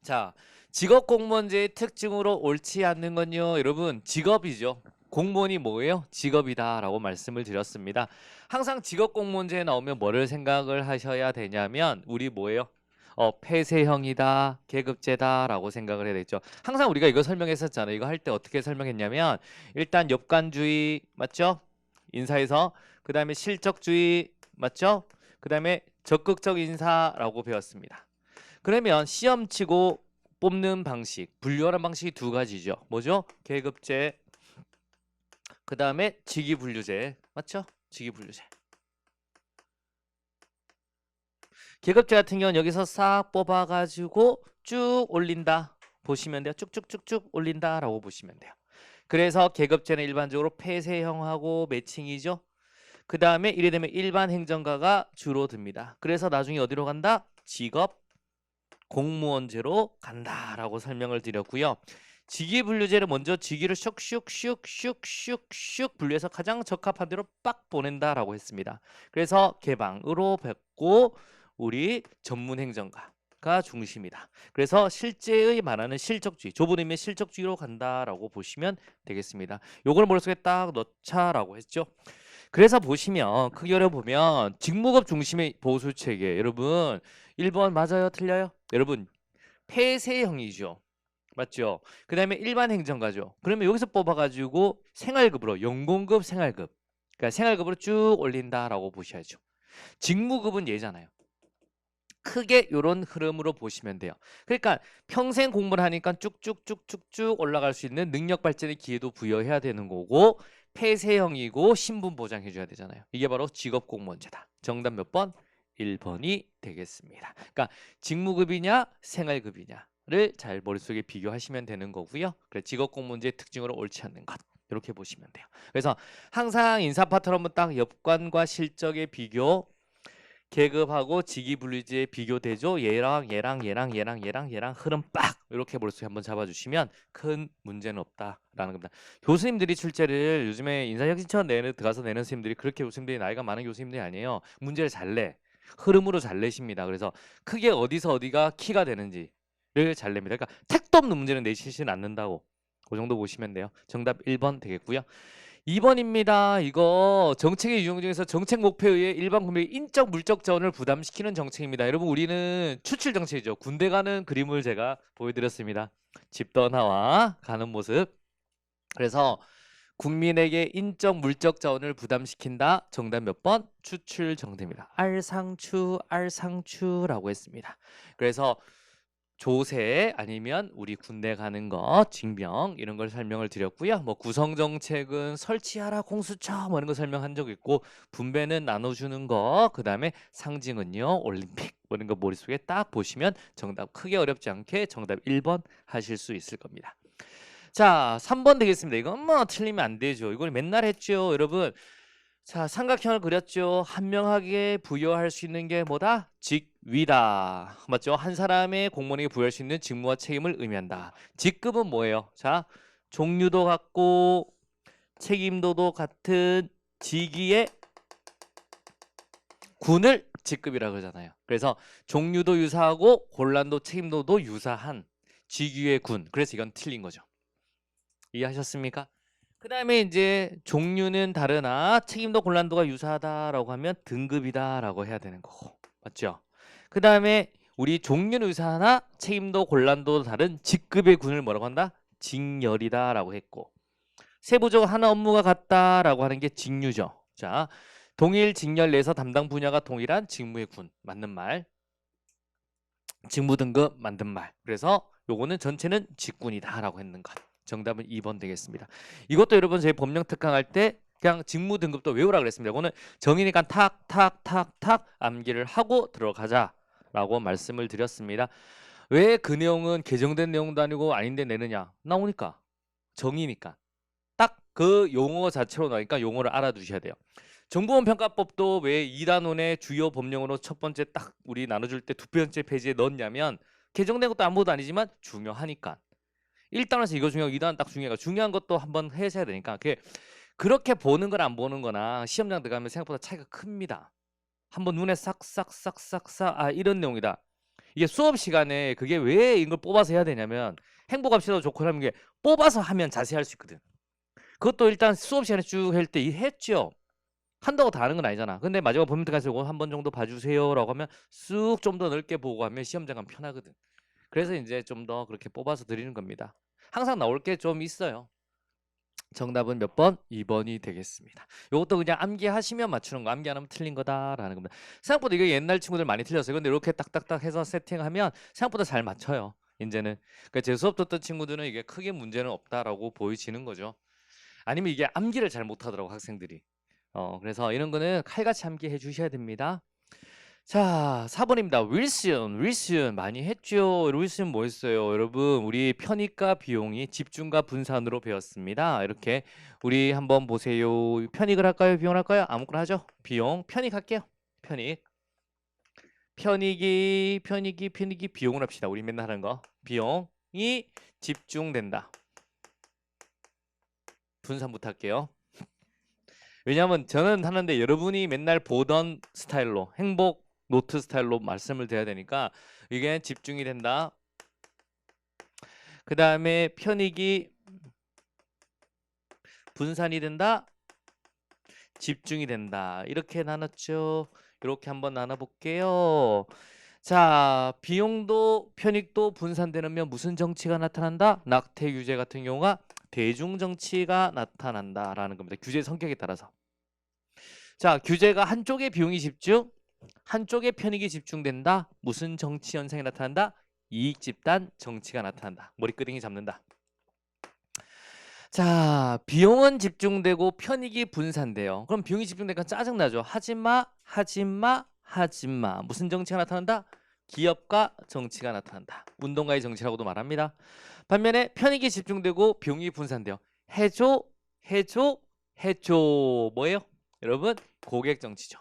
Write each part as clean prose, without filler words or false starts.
자, 직업 공무원제의 특징으로 옳지 않는 건요, 여러분, 직업이죠. 공무원이 뭐예요? 직업이다라고 말씀을 드렸습니다. 항상 직업 공무원제에 나오면 뭐를 생각을 하셔야 되냐면 우리 뭐예요? 폐쇄형이다, 계급제다라고 생각을 해야 되죠. 항상 우리가 이거 설명했었잖아요. 이거 할 때 어떻게 설명했냐면 일단 역관주의 맞죠? 인사에서 그 다음에 실적주의 맞죠? 그 다음에 적극적 인사라고 배웠습니다. 그러면 시험 치고 뽑는 방식, 분류하는 방식이 두 가지죠. 뭐죠? 계급제, 그 다음에 직위분류제. 맞죠? 직위분류제. 계급제 같은 경우는 여기서 싹 뽑아가지고 쭉 올린다. 보시면 돼요. 쭉쭉쭉쭉 올린다라고 보시면 돼요. 그래서 계급제는 일반적으로 폐쇄형하고 매칭이죠. 그 다음에 이래 되면 일반 행정가가 줄어듭니다. 그래서 나중에 어디로 간다? 직업 공무원제로 간다라고 설명을 드렸고요. 직위분류제를 먼저 직위를 슉슉슉슉슉슉 분류해서 가장 적합한 대로 빡 보낸다라고 했습니다. 그래서 개방으로 뵙고 우리 전문행정가가 중심이다. 그래서 실제의 말하는 실적주의, 좁은 의미의 실적주의로 간다라고 보시면 되겠습니다. 요걸 머릿속에 딱 넣자라고 했죠. 그래서 보시면 크게 열어보면 직무급 중심의 보수체계 여러분 1번 맞아요? 틀려요? 여러분 폐쇄형이죠. 맞죠? 그 다음에 일반 행정가죠. 그러면 여기서 뽑아가지고 생활급으로 연공급 생활급 그러니까 생활급으로 쭉 올린다라고 보셔야죠. 직무급은 얘잖아요. 크게 이런 흐름으로 보시면 돼요. 그러니까 평생 공부를 하니까 쭉쭉쭉쭉쭉 올라갈 수 있는 능력 발전의 기회도 부여해야 되는 거고 폐쇄형이고 신분 보장해줘야 되잖아요. 이게 바로 직업공무원제다. 정답 몇 번? 1번이 되겠습니다. 그러니까 직무급이냐 생활급이냐를 잘 머릿속에 비교하시면 되는 거고요. 그래 직업공무원제의 특징으로 옳지 않는 것 이렇게 보시면 돼요. 그래서 항상 인사 파트로 한번 딱 엽관과 실적의 비교 계급하고 직위분류제의 비교되죠. 얘랑 흐름 빡 이렇게 머릿속에 한번 잡아주시면 큰 문제는 없다라는 겁니다. 교수님들이 출제를 요즘에 인사혁신처 내는 들어가서 내는 선생님들이 그렇게 교수님들이 나이가 많은 교수님들이 아니에요. 문제를 잘 내. 흐름으로 잘 내십니다. 그래서 크게 어디서 어디가 키가 되는지를 잘 냅니다. 그러니까 택도 없는 문제는 내시지는 않는다고. 그 정도 보시면 돼요. 정답 1번 되겠고요. 2번입니다. 이거 정책의 유형 중에서 정책 목표에 의해 일반 국민의 인적 물적 자원을 부담시키는 정책입니다. 여러분 우리는 추출 정책이죠. 군대 가는 그림을 제가 보여드렸습니다. 집 떠나와 가는 모습. 그래서 국민에게 인적 물적 자원을 부담시킨다. 정답 몇 번? 추출 정답입니다. 알상추라고 했습니다. 그래서 조세 아니면 우리 군대 가는 거 징병 이런 걸 설명을 드렸고요. 뭐 구성 정책은 설치하라 공수처 뭐 이런 거 설명한 적 있고 분배는 나눠주는 거 그다음에 상징은요 올림픽 뭐 이런 거 머릿속에 딱 보시면 정답 크게 어렵지 않게 정답 1번 하실 수 있을 겁니다. 자 3번 되겠습니다. 이건 뭐 틀리면 안 되죠. 이걸 맨날 했죠 여러분. 자, 삼각형을 그렸죠. 한명하게 부여할 수 있는 게 뭐다? 직위다. 맞죠? 한 사람의 공무원에게 부여할 수 있는 직무와 책임을 의미한다. 직급은 뭐예요? 자, 종류도 같고 책임도도 같은 직위의 군을 직급이라 그러잖아요. 그래서 종류도 유사하고 곤란도 책임도도 유사한 직위의 군. 그래서 이건 틀린 거죠. 이해하셨습니까? 그 다음에 이제 종류는 다르나 책임도 곤란도가 유사하다라고 하면 등급이다라고 해야 되는 거고 맞죠? 그 다음에 우리 종류는 유사하나 책임도 곤란도 다른 직급의 군을 뭐라고 한다? 직렬이다라고 했고 세부적으로 하나 업무가 같다라고 하는 게 직류죠. 자, 동일 직렬 내에서 담당 분야가 동일한 직무의 군 맞는 말 직무 등급 만든 말. 그래서 요거는 전체는 직군이다라고 했는 것. 정답은 2번 되겠습니다. 이것도 여러분 저희 법령 특강할 때 그냥 직무 등급도 외우라 그랬습니다. 이거는 정이니까 탁탁탁탁 암기를 하고 들어가자라고 말씀을 드렸습니다. 왜 그 내용은 개정된 내용도 아니고 아닌데 내느냐? 나오니까 정이니까 딱 그 용어 자체로 나오니까 용어를 알아두셔야 돼요. 정보원 평가법도 왜 2단원의 주요 법령으로 첫 번째 딱 우리 나눠줄 때 두 번째 페이지에 넣었냐면 개정된 것도 아무것도 아니지만 중요하니까 1단원에서 이거 중요하고 2단원 딱 중요하니까 중요한 것도 한번 해셔야 되니까 그렇게 보는 거나 안 보는 거나 시험장 들어가면 생각보다 차이가 큽니다. 한번 눈에 싹싹싹싹싹 아 이런 내용이다. 이게 수업 시간에 그게 왜 이걸 뽑아서 해야 되냐면 행복합시도 좋고 하는 게 뽑아서 하면 자세히 할 수 있거든. 그것도 일단 수업 시간에 쭉 할 때 했죠. 한다고 다 하는 건 아니잖아. 근데 마지막 범위트 가서 이거 한 번 정도 봐주세요라고 하면 쑥 좀 더 넓게 보고 하면 시험장 가면 편하거든. 그래서 이제 좀 더 그렇게 뽑아서 드리는 겁니다. 항상 나올 게 좀 있어요. 정답은 몇 번? 2번이 되겠습니다. 이것도 그냥 암기하시면 맞추는 거, 암기 안 하면 틀린 거다라는 겁니다. 생각보다 이거 옛날 친구들 많이 틀렸어요. 근데 이렇게 딱딱딱 해서 세팅하면 생각보다 잘 맞춰요. 이제는. 그러니까 제 수업 듣던 친구들은 이게 크게 문제는 없다라고 보이지는 거죠. 아니면 이게 암기를 잘 못하더라고 학생들이. 그래서 이런 거는 칼같이 암기해 주셔야 됩니다. 자, 4번입니다. 윌슨 많이 했죠. 윌슨 뭐였어요? 여러분, 우리 편익과 비용이 집중과 분산으로 배웠습니다. 이렇게 우리 한번 보세요. 편익을 할까요? 비용을 할까요? 아무거나 하죠. 비용, 편익 할게요. 편익. 편익이 비용을 합시다. 우리 맨날 하는 거. 비용이 집중된다. 분산부터 할게요. 왜냐하면 저는 하는데 여러분이 맨날 보던 스타일로 행복 노트 스타일로 말씀을 드려야 되니까 이게 집중이 된다. 그 다음에 편익이 분산이 된다. 집중이 된다. 이렇게 나눴죠. 이렇게 한번 나눠볼게요. 자, 비용도 편익도 분산되면 무슨 정치가 나타난다? 낙태 규제 같은 경우가 대중정치가 나타난다라는 겁니다. 규제 성격에 따라서. 자, 규제가 한쪽에 비용이 집중, 한쪽에 편익이 집중된다. 무슨 정치 현상이 나타난다? 이익 집단 정치가 나타난다. 머리끄댕이 잡는다. 자, 비용은 집중되고 편익이 분산돼요. 그럼 비용이 집중되니까 짜증나죠. 하지마. 무슨 정치가 나타난다? 기업가 정치가 나타난다. 운동가의 정치라고도 말합니다. 반면에 편익이 집중되고 비용이 분산돼요. 해줘. 뭐예요? 여러분, 고객 정치죠.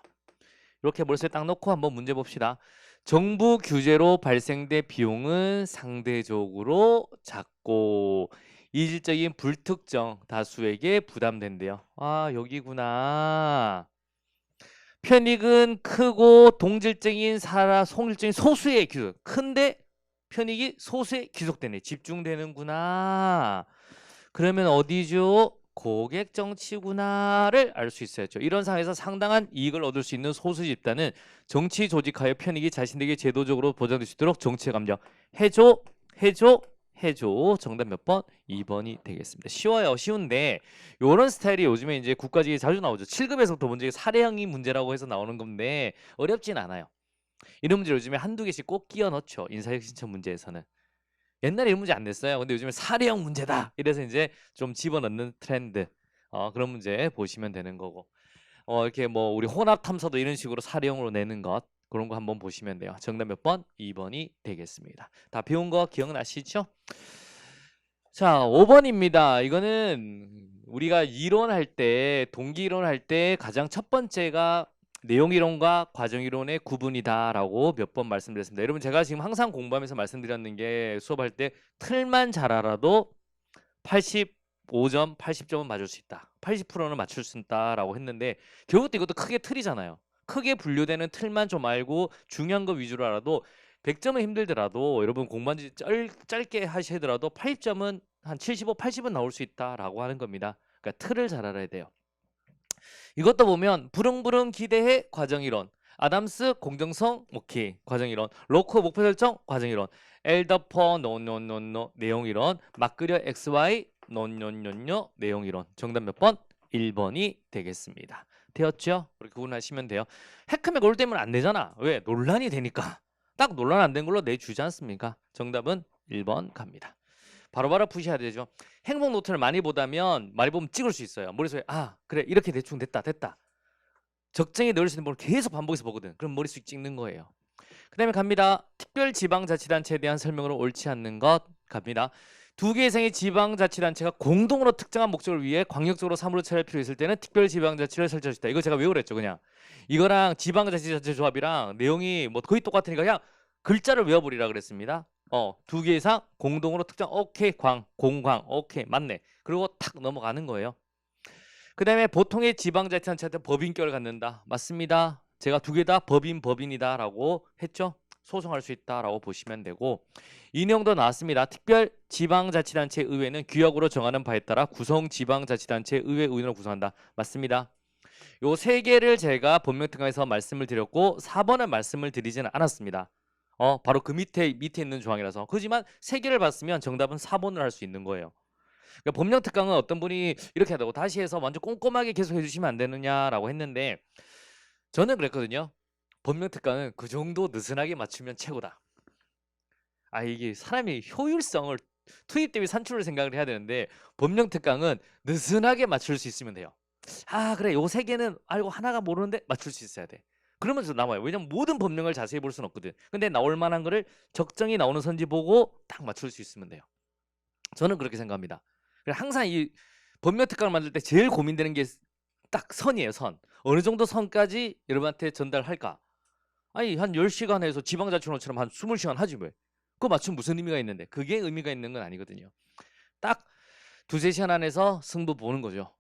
이렇게 머릿속에 딱 놓고 한번 문제 봅시다. 정부 규제로 발생된 비용은 상대적으로 작고 이질적인 불특정 다수에게 부담된대요. 아, 여기구나. 편익은 크고 동질적인 송질적인 소수의 귀속. 큰데 편익이 소수에 귀속되네. 집중되는구나. 그러면 어디죠? 고객 정치구나를 알 수 있어야죠. 이런 상황에서 상당한 이익을 얻을 수 있는 소수 집단은 정치 조직하여 편익이 자신에게 제도적으로 보장될 수 있도록 정치에 감정 해줘. 정답 몇 번? 2번이 되겠습니다. 쉬워요. 쉬운데 이런 스타일이 요즘에 이제 국가직에 자주 나오죠. 7급에서부터 문제 사례형이 문제라고 해서 나오는 건데 어렵진 않아요. 이런 문제 요즘에 한두 개씩 꼭 끼워 넣죠. 인사혁신처 문제에서는. 옛날에 이런 문제 안 냈어요. 근데 요즘에 사례형 문제다. 이래서 이제 좀 집어넣는 트렌드. 그런 문제 보시면 되는 거고. 이렇게 뭐 우리 혼합 탐사도 이런 식으로 사례형으로 내는 것. 그런 거 한번 보시면 돼요. 정답 몇 번? 2번이 되겠습니다. 다 배운 거 기억나시죠? 자, 5번입니다. 이거는 우리가 이론할 때, 동기 이론할 때 가장 첫 번째가 내용 이론과 과정 이론의 구분이다라고 몇 번 말씀드렸습니다. 여러분 제가 지금 항상 공부하면서 말씀드렸는 게 수업할 때 틀만 잘 알아도 85점, 80점은 맞을 수 있다. 80%는 맞출 수 있다라고 했는데 결국 이것도 크게 틀이잖아요. 크게 분류되는 틀만 좀 알고 중요한 거 위주로 알아도 100점은 힘들더라도 여러분 공부한 지 짧게 하시더라도 80점은 한 75, 80은 나올 수 있다라고 하는 겁니다. 그러니까 틀을 잘 알아야 돼요. 이것도 보면 부릉부릉 기대해 과정이론, 아담스 공정성 오케이 과정이론, 로코 목표 설정 과정이론, 엘더퍼 노노노노 내용이론, 막그려 XY 노노노노 내용이론. 정답 몇 번? 1번이 되겠습니다. 되었죠? 그렇게 구분하시면 돼요. 핵컴에 올 때면 안 되잖아. 왜? 논란이 되니까. 딱 논란 안 된 걸로 내주지 않습니까? 정답은 1번 갑니다. 바로바로 푸셔야 되죠. 행복 노트를 많이 보면 찍을 수 있어요. 머릿속에 그래 이렇게 대충 됐다. 적정히 넣을 수 있는 걸 계속 반복해서 보거든. 그럼 머릿속에 찍는 거예요. 그 다음에 갑니다. 특별지방자치단체에 대한 설명으로 옳지 않는 것 갑니다. 두 개 이상의 지방자치단체가 공동으로 특정한 목적을 위해 광역적으로 사무를 처리할 필요 있을 때는 특별지방자치를 설치할 수 있다. 이거 제가 외우랬죠. 그냥 이거랑 지방자치단체 조합이랑 내용이 뭐 거의 똑같으니까 그냥 글자를 외워버리라 그랬습니다. 두 개 이상 공동으로 특정 오케이 공광 오케이 맞네. 그리고 탁 넘어가는 거예요. 그 다음에 보통의 지방자치단체한테 법인격을 갖는다. 맞습니다. 제가 두 개 다 법인이다 라고 했죠. 소송할 수 있다라고 보시면 되고 이 내용도 나왔습니다. 특별지방자치단체 의회는 규약으로 정하는 바에 따라 구성지방자치단체 의회 의원을 구성한다. 맞습니다. 요 세 개를 제가 법명특강에서 말씀을 드렸고 4번을 말씀을 드리지는 않았습니다. 바로 그 밑에 있는 조항이라서. 그렇지만 세 개를 봤으면 정답은 4번을 할 수 있는 거예요. 그러니까 법령특강은 어떤 분이 이렇게 하다고 다시 해서 완전 꼼꼼하게 계속 해주시면 안 되느냐라고 했는데 저는 그랬거든요. 법령특강은 그 정도 느슨하게 맞추면 최고다. 이게 사람이 효율성을 투입 대비 산출을 생각을 해야 되는데 법령특강은 느슨하게 맞출 수 있으면 돼요. 그래 요 세 개는 알고 하나가 모르는데 맞출 수 있어야 돼. 그러면서 남아요. 왜냐면 모든 법령을 자세히 볼 수는 없거든. 근데 나올 만한 거를 적정히 나오는 선지 보고 딱 맞출 수 있으면 돼요. 저는 그렇게 생각합니다. 항상 이 법령특강을 만들 때 제일 고민되는 게 딱 선이에요. 선. 어느 정도 선까지 여러분한테 전달할까? 한 10시간 해서 지방자치론처럼 한 20시간 하지 왜? 그거 맞추면 무슨 의미가 있는데? 그게 의미가 있는 건 아니거든요. 딱 2-3시간 안에서 승부 보는 거죠.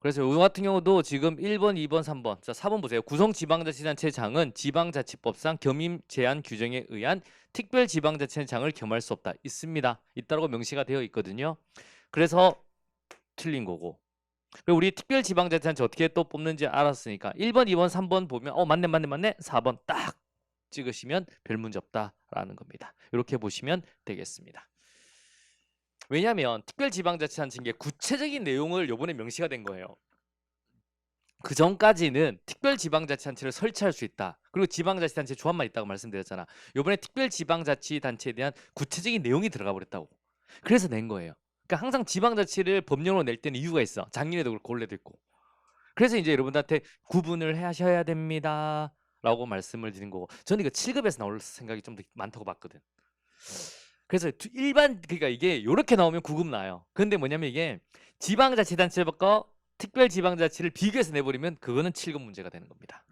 그래서 이거 같은 경우도 지금 1번, 2번, 3번. 자, 4번 보세요. 구성지방자치단체장은 지방자치법상 겸임 제한 규정에 의한 특별지방자치단체장을 겸할 수 없다. 있습니다. 있다고 명시가 되어 있거든요. 그래서 틀린 거고. 그리고 우리 특별지방자치단체 어떻게 또 뽑는지 알았으니까 1번, 2번, 3번 보면 맞네. 4번 딱 찍으시면 별 문제 없다라는 겁니다. 이렇게 보시면 되겠습니다. 왜냐하면 특별지방자치단체인 게 구체적인 내용을 요번에 명시가 된 거예요. 그 전까지는 특별지방자치단체를 설치할 수 있다. 그리고 지방자치단체 조합만 있다고 말씀드렸잖아. 요번에 특별지방자치단체에 대한 구체적인 내용이 들어가 버렸다고. 그래서 낸 거예요. 그러니까 항상 지방자치를 법령으로 낼 때는 이유가 있어. 작년에도 그렇고 올해도 있고. 그래서 이제 여러분들한테 구분을 하셔야 됩니다. 라고 말씀을 드린 거고. 저는 이거 7급에서 나올 생각이 좀 더 많다고 봤거든. 그래서 그러니까 이게 이렇게 나오면 9급 나요. 근데 뭐냐면 이게 지방자치단체와 특별지방자치를 비교해서 내버리면 그거는 7급 문제가 되는 겁니다.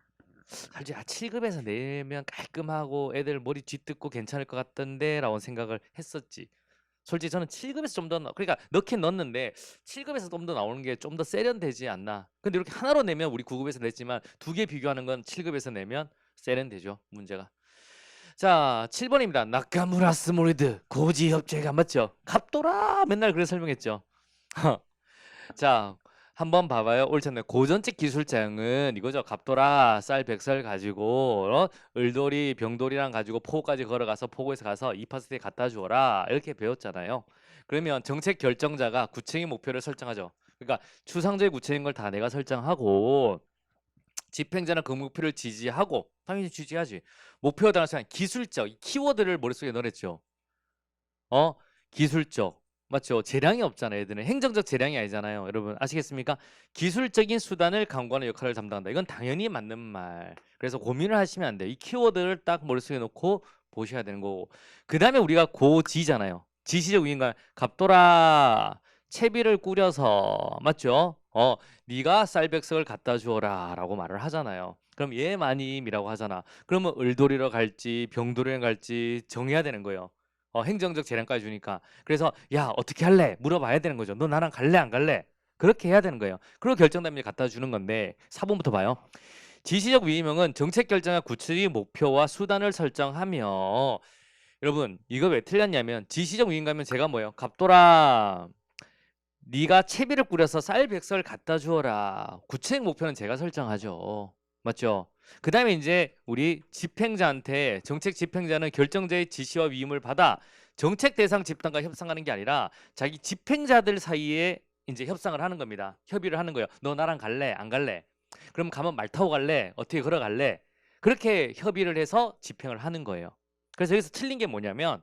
사실 7급에서 내면 깔끔하고 애들 머리 쥐뜯고 괜찮을 것 같던데 라고 생각을 했었지. 솔직히 저는 7급에서 좀 더 그러니까 넣긴 넣었는데 7급에서 좀 더 나오는 게 좀 더 세련되지 않나. 근데 이렇게 하나로 내면 우리 9급에서 냈지만 두 개 비교하는 건 7급에서 내면 세련되죠. 문제가. 자, 7번입니다. 나카무라 스모리드 고지협재가 맞죠? 갑돌아 맨날 그래 설명했죠. 자, 한번 봐봐요. 옳지 않나요? 고전적 기술자형은 이거죠. 갑돌아 쌀 100살 가지고 을돌이 병돌이랑 가지고 포구까지 걸어가서 포구에서 가서 이파스트에 갖다 주어라 이렇게 배웠잖아요. 그러면 정책 결정자가 구체적인 목표를 설정하죠. 그러니까 추상적인 구체적인 걸 다 내가 설정하고 집행자는 그 목표를 지지하고 당연히 지지하지. 목표에 달아서 기술적 키워드를 머릿속에 넣었죠. 기술적 맞죠? 재량이 없잖아요. 얘들은 행정적 재량이 아니잖아요. 여러분 아시겠습니까? 기술적인 수단을 강구하는 역할을 담당한다. 이건 당연히 맞는 말. 그래서 고민을 하시면 안 돼요. 이 키워드를 딱 머릿속에 놓고 보셔야 되는 거고. 그 다음에 우리가 고지잖아요. 지시적 위인관 갑돌아 채비를 꾸려서 맞죠? 네가 쌀백석을 갖다 주어라 라고 말을 하잖아요. 그럼 얘 마님이라고 하잖아. 그러면 을돌이로 갈지 병돌이로 갈지 정해야 되는 거예요. 행정적 재량까지 주니까. 그래서 야 어떻게 할래? 물어봐야 되는 거죠. 너 나랑 갈래 안 갈래? 그렇게 해야 되는 거예요. 그리고 결정되면 갖다 주는 건데 4번부터 봐요. 지시적 위임형은 정책 결정과 구체적인 목표와 수단을 설정하며 여러분 이거 왜 틀렸냐면 지시적 위임가면 제가 뭐예요? 갑돌아 네가 채비를 꾸려서 쌀 100설 갖다 주어라. 구체적 목표는 제가 설정하죠. 맞죠? 그 다음에 이제 우리 집행자한테 정책 집행자는 결정자의 지시와 위임을 받아 정책 대상 집단과 협상하는 게 아니라 자기 집행자들 사이에 이제 협상을 하는 겁니다. 협의를 하는 거예요. 너 나랑 갈래? 안 갈래? 그럼 가면 말 타고 갈래? 어떻게 걸어갈래? 그렇게 협의를 해서 집행을 하는 거예요. 그래서 여기서 틀린 게 뭐냐면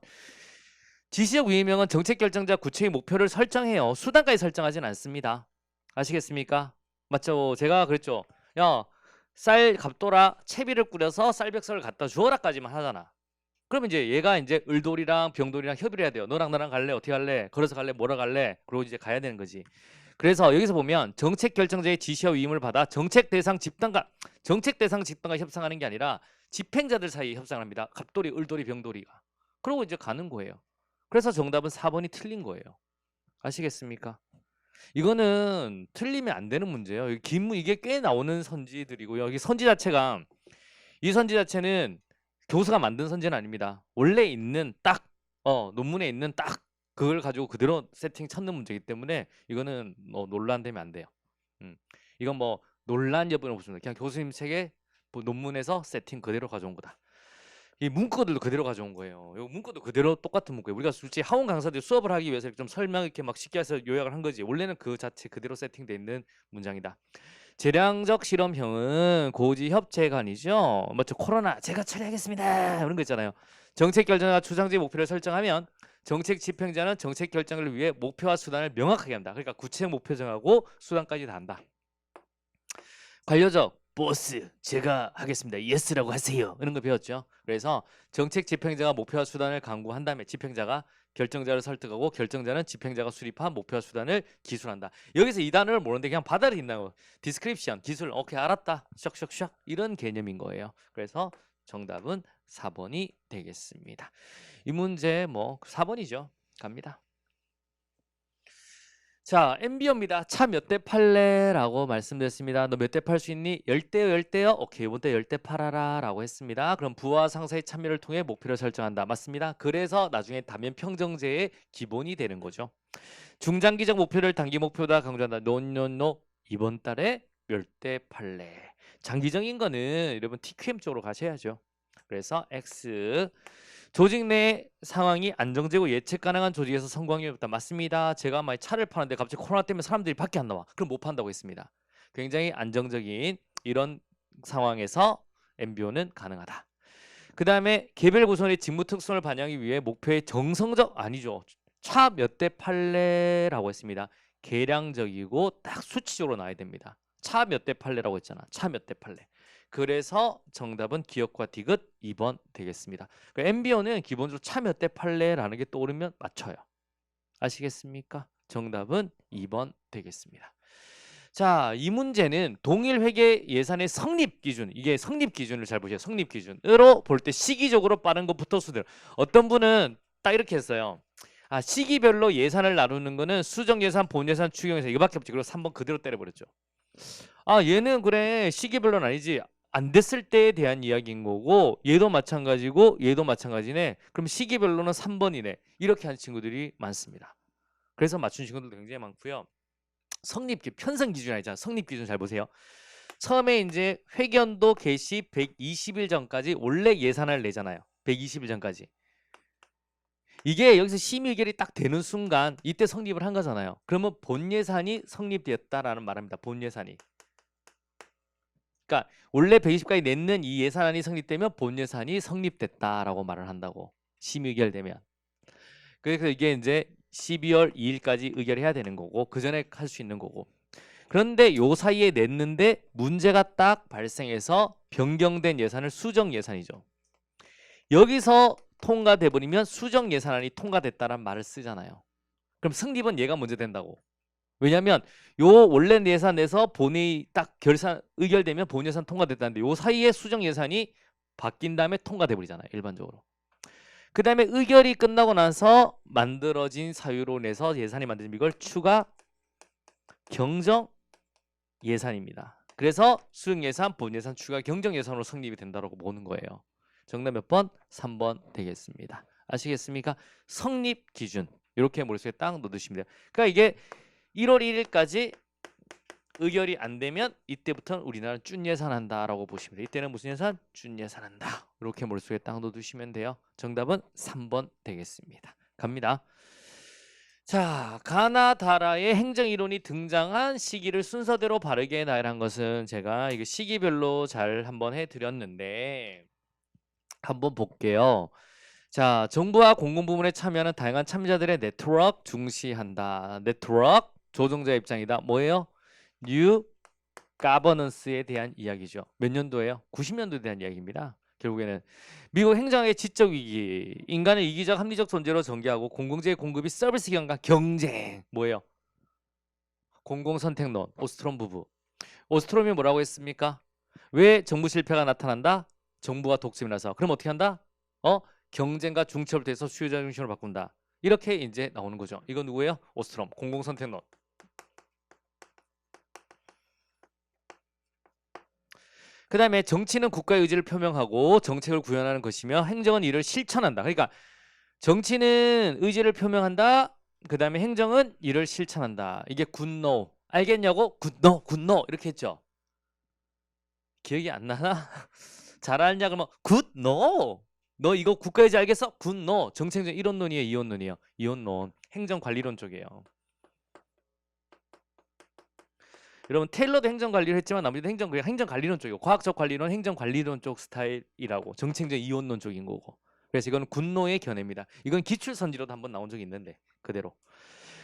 지시적 위임형은 정책 결정자 구체의 목표를 설정해요. 수단까지 설정하진 않습니다. 아시겠습니까? 맞죠? 제가 그랬죠. 야, 쌀 갑돌아 채비를 꾸려서 쌀백설을 갖다 주어라까지만 하잖아. 그러면 이제 얘가 이제 을돌이랑 병돌이랑 협의를 해야 돼요. 너랑 나랑 갈래? 어떻게 할래? 걸어서 갈래? 뭐라 갈래? 그러고 이제 가야 되는 거지. 그래서 여기서 보면 정책 결정자의 지시와 위임을 받아 정책 대상 집단과 협상하는 게 아니라 집행자들 사이에 협상을 합니다. 갑돌이, 을돌이, 병돌이가. 그러고 이제 가는 거예요. 그래서 정답은 4번이 틀린 거예요. 아시겠습니까? 이거는 틀리면 안 되는 문제예요. 이게 꽤 나오는 선지들이고요. 이 선지 자체는 교수가 만든 선지는 아닙니다. 원래 있는 딱 논문에 있는 딱 그걸 가지고 그대로 세팅 찾는 문제이기 때문에 이거는 논란되면 안 돼요. 이건 뭐 논란 여부는 없습니다. 그냥 교수님 책에 논문에서 세팅 그대로 가져온 거다. 이 문구들도 그대로 가져온 거예요. 이 문구도 그대로 똑같은 문구예요. 우리가 솔직히 학원 강사들이 수업을 하기 위해서 좀 설명 이렇게 막 쉽게 해서 요약을 한 거지. 원래는 그 자체 그대로 세팅되어 있는 문장이다. 재량적 실험형은 고지 협체간이죠. 맞죠? 코로나 제가 처리하겠습니다. 이런 거 있잖아요. 정책 결정자가 추상적 목표를 설정하면 정책 집행자는 정책 결정을 위해 목표와 수단을 명확하게 한다. 그러니까 구체적 목표 정하고 수단까지 다 한다. 관료적 보스 제가 하겠습니다. 예스라고 하세요. 이런 거 배웠죠. 그래서 정책 집행자가 목표와 수단을 강구한 다음에 집행자가 결정자를 설득하고 결정자는 집행자가 수립한 목표와 수단을 기술한다. 여기서 이 단어를 모르는데 그냥 받아들인다고. 디스크립션, 기술, 오케이 알았다. 샥샥샥 이런 개념인 거예요. 그래서 정답은 4번이 되겠습니다. 이 문제 뭐 4번이죠. 갑니다. 자, MBO입니다. 차 몇 대 팔래라고 말씀드렸습니다. 너 몇 대 팔 수 있니? 10대요, 10대요? 오케이, 이번 때 10대 팔아라 라고 했습니다. 그럼 부하 상사의 참여를 통해 목표를 설정한다. 맞습니다. 그래서 나중에 다면 평정제의 기본이 되는 거죠. 중장기적 목표를 단기 목표보다 강조한다. 노노노 이번 달에 몇 대 팔래. 장기적인 거는 여러분 TQM 쪽으로 가셔야죠. 그래서 X 조직 내 상황이 안정되고 예측 가능한 조직에서 성공이 없다. 맞습니다. 제가 만약 차를 파는데 갑자기 코로나 때문에 사람들이 밖에 안 나와. 그럼 못 판다고 했습니다. 굉장히 안정적인 이런 상황에서 MBO는 가능하다. 그 다음에 개별 구성의 직무 특성을 반영하기 위해 목표의 정성적 아니죠. 차 몇 대 팔래라고 했습니다. 계량적이고 딱 수치적으로 나와야 됩니다. 차 몇 대 팔래라고 했잖아. 차 몇 대 팔래. 그래서 정답은 기업과 디귿 2번 되겠습니다. MBO는 기본적으로 차 몇 대 팔래라는 게 떠오르면 맞춰요. 아시겠습니까? 정답은 2번 되겠습니다. 자, 이 문제는 동일 회계 예산의 성립 기준, 이게 성립 기준을 잘 보세요. 성립 기준으로 볼 때 시기적으로 빠른 것부터 수들. 어떤 분은 딱 이렇게 했어요. 아, 시기별로 예산을 나누는 거는 수정 예산, 본 예산, 추경 예산 이거밖에 없지. 그리고 3번 그대로 때려버렸죠. 아, 얘는 그래 시기별로는 아니지. 안 됐을 때에 대한 이야기인 거고 얘도 마찬가지고 얘도 마찬가지네. 그럼 시기별로는 3번이네. 이렇게 한 친구들이 많습니다. 그래서 맞춘 친구들도 굉장히 많고요. 성립기 편성 기준 아니잖아. 성립 기준 잘 보세요. 처음에 이제 회견도 개시 120일 전까지 원래 예산을 내잖아요. 120일 전까지. 이게 여기서 심의 의결이 딱 되는 순간 이때 성립을 한 거잖아요. 그러면 본 예산이 성립되었다라는 말입니다. 본 예산이. 그러니까 원래 120까지 냈는 이 예산안이 성립되면 본 예산이 성립됐다라고 말을 한다고. 심의 의결되면. 그래서 이게 이제 12월 2일까지 의결해야 되는 거고 그 전에 할 수 있는 거고. 그런데 요 사이에 냈는데 문제가 딱 발생해서 변경된 예산을 수정 예산이죠. 여기서 통과돼 버리면 수정 예산안이 통과됐다는 말을 쓰잖아요. 그럼 성립은 얘가 먼저 된다고. 왜냐하면 요 원래 예산 내서 본회의 딱 결산 의결되면 본 예산 통과됐다는데 요 사이에 수정 예산이 바뀐 다음에 통과돼 버리잖아요. 일반적으로. 그 다음에 의결이 끝나고 나서 만들어진 사유로 내서 예산이 만들어진 이걸 추가 경정 예산입니다. 그래서 수정 예산, 본 예산, 추가 경정 예산으로 성립이 된다고 보는 거예요. 정답 몇 번? 3번 되겠습니다. 아시겠습니까? 성립 기준 이렇게 머릿속에 딱 넣어두시면 돼요. 그러니까 이게 1월 1일까지 의결이 안 되면 이때부터는 우리나라는 준예산한다라고 보시면 돼요. 이때는 무슨 예산? 준예산한다. 이렇게 머릿속에 딱 넣어두시면 돼요. 정답은 3번 되겠습니다. 갑니다. 자, 가나다라의 행정이론이 등장한 시기를 순서대로 바르게 나열한 것은 제가 이거 시기별로 잘 한번 해드렸는데 한번 볼게요. 자, 정부와 공공부문에 참여하는 다양한 참여자들의 네트워크 중시한다. 네트워크 조정자 입장이다. 뭐예요? 뉴 가버넌스에 대한 이야기죠. 몇 년도예요? 90년도에 대한 이야기입니다. 결국에는 미국 행정의 지적 위기, 인간을 이기적 합리적 존재로 전개하고 공공재의 공급이 서비스 기관과 경쟁. 뭐예요? 공공선택론, 오스트롬 부부. 오스트롬이 뭐라고 했습니까? 왜 정부 실패가 나타난다? 정부가 독점이라서. 그럼 어떻게 한다? 경쟁과 중첩을 통해서 수요자 중심으로 바꾼다. 이렇게 이제 나오는 거죠. 이건 누구예요? 오스트롬, 공공선택론. 그 다음에 정치는 국가의 의지를 표명하고 정책을 구현하는 것이며 행정은 이를 실천한다. 그러니까 정치는 의지를 표명한다. 그 다음에 행정은 이를 실천한다. 이게 굿노. 알겠냐고? 굿노, 굿노 이렇게 했죠. 기억이 안 나나? 잘 알냐 그러면 굿노. 너 이거 국가의지 알겠어? 굿노. 정책적 이론론이에요, 이론론이에요. 이론론. 행정관리론 쪽이에요. 여러분 테일러도 행정관리를 했지만 나머지도 행정관리론 쪽이고 과학적 관리론, 행정관리론 쪽 스타일이라고 정책적 이론론 쪽인 거고. 그래서 이건 굿노의 견해입니다. 이건 기출선지로도 한번 나온 적이 있는데 그대로.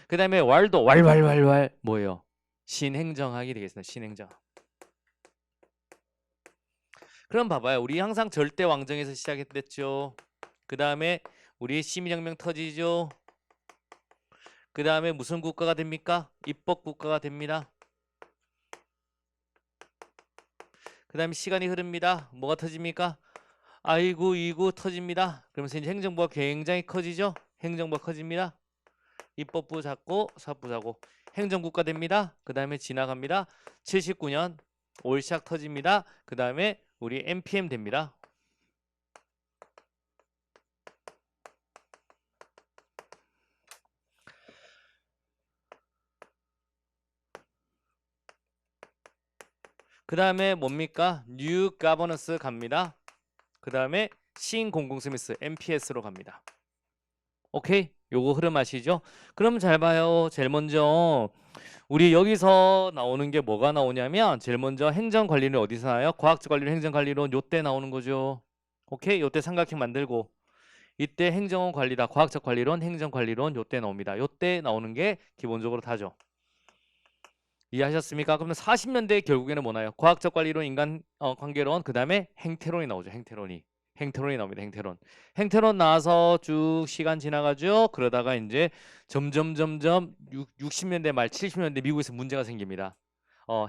그 다음에 왈도 왈왈왈왈 뭐예요? 신행정학이 되겠습니다. 신행정. 그럼 봐봐요. 우리 항상 절대왕정에서 시작했댔죠. 그 다음에 우리 시민혁명 터지죠. 그 다음에 무슨 국가가 됩니까? 입법국가가 됩니다. 그 다음에 시간이 흐릅니다. 뭐가 터집니까? 아이고 이구 터집니다. 그러면서 이제 행정부가 굉장히 커지죠. 행정부가 커집니다. 입법부 잡고 사법부 잡고 행정국가 됩니다. 그 다음에 지나갑니다. 79년 올샥 터집니다. 그 다음에 우리 NPM 됩니다. 그 다음에 뭡니까? 뉴 가버넌스 갑니다. 그 다음에 신공공서비스 NPS로 갑니다. 오케이? 요거 흐름 아시죠? 그럼 잘 봐요. 제일 먼저 우리 여기서 나오는 게 뭐가 나오냐면 제일 먼저 행정관리는 어디서 나와요? 과학적 관리론, 행정관리론 요때 나오는 거죠. 오케이? 요때 삼각형 만들고 이때 행정원 관리다. 과학적 관리론, 행정관리론 요때 나옵니다. 요때 나오는 게 기본적으로 다죠. 이해하셨습니까? 그러면 40년대 결국에는 뭐나요? 과학적 관리론, 인간 관계론, 그 다음에 행태론이 나오죠. 행태론이 나옵니다. 행태론 나와서 쭉 시간 지나가죠. 그러다가 이제 점점 60년대 말 70년대 미국에서 문제가 생깁니다.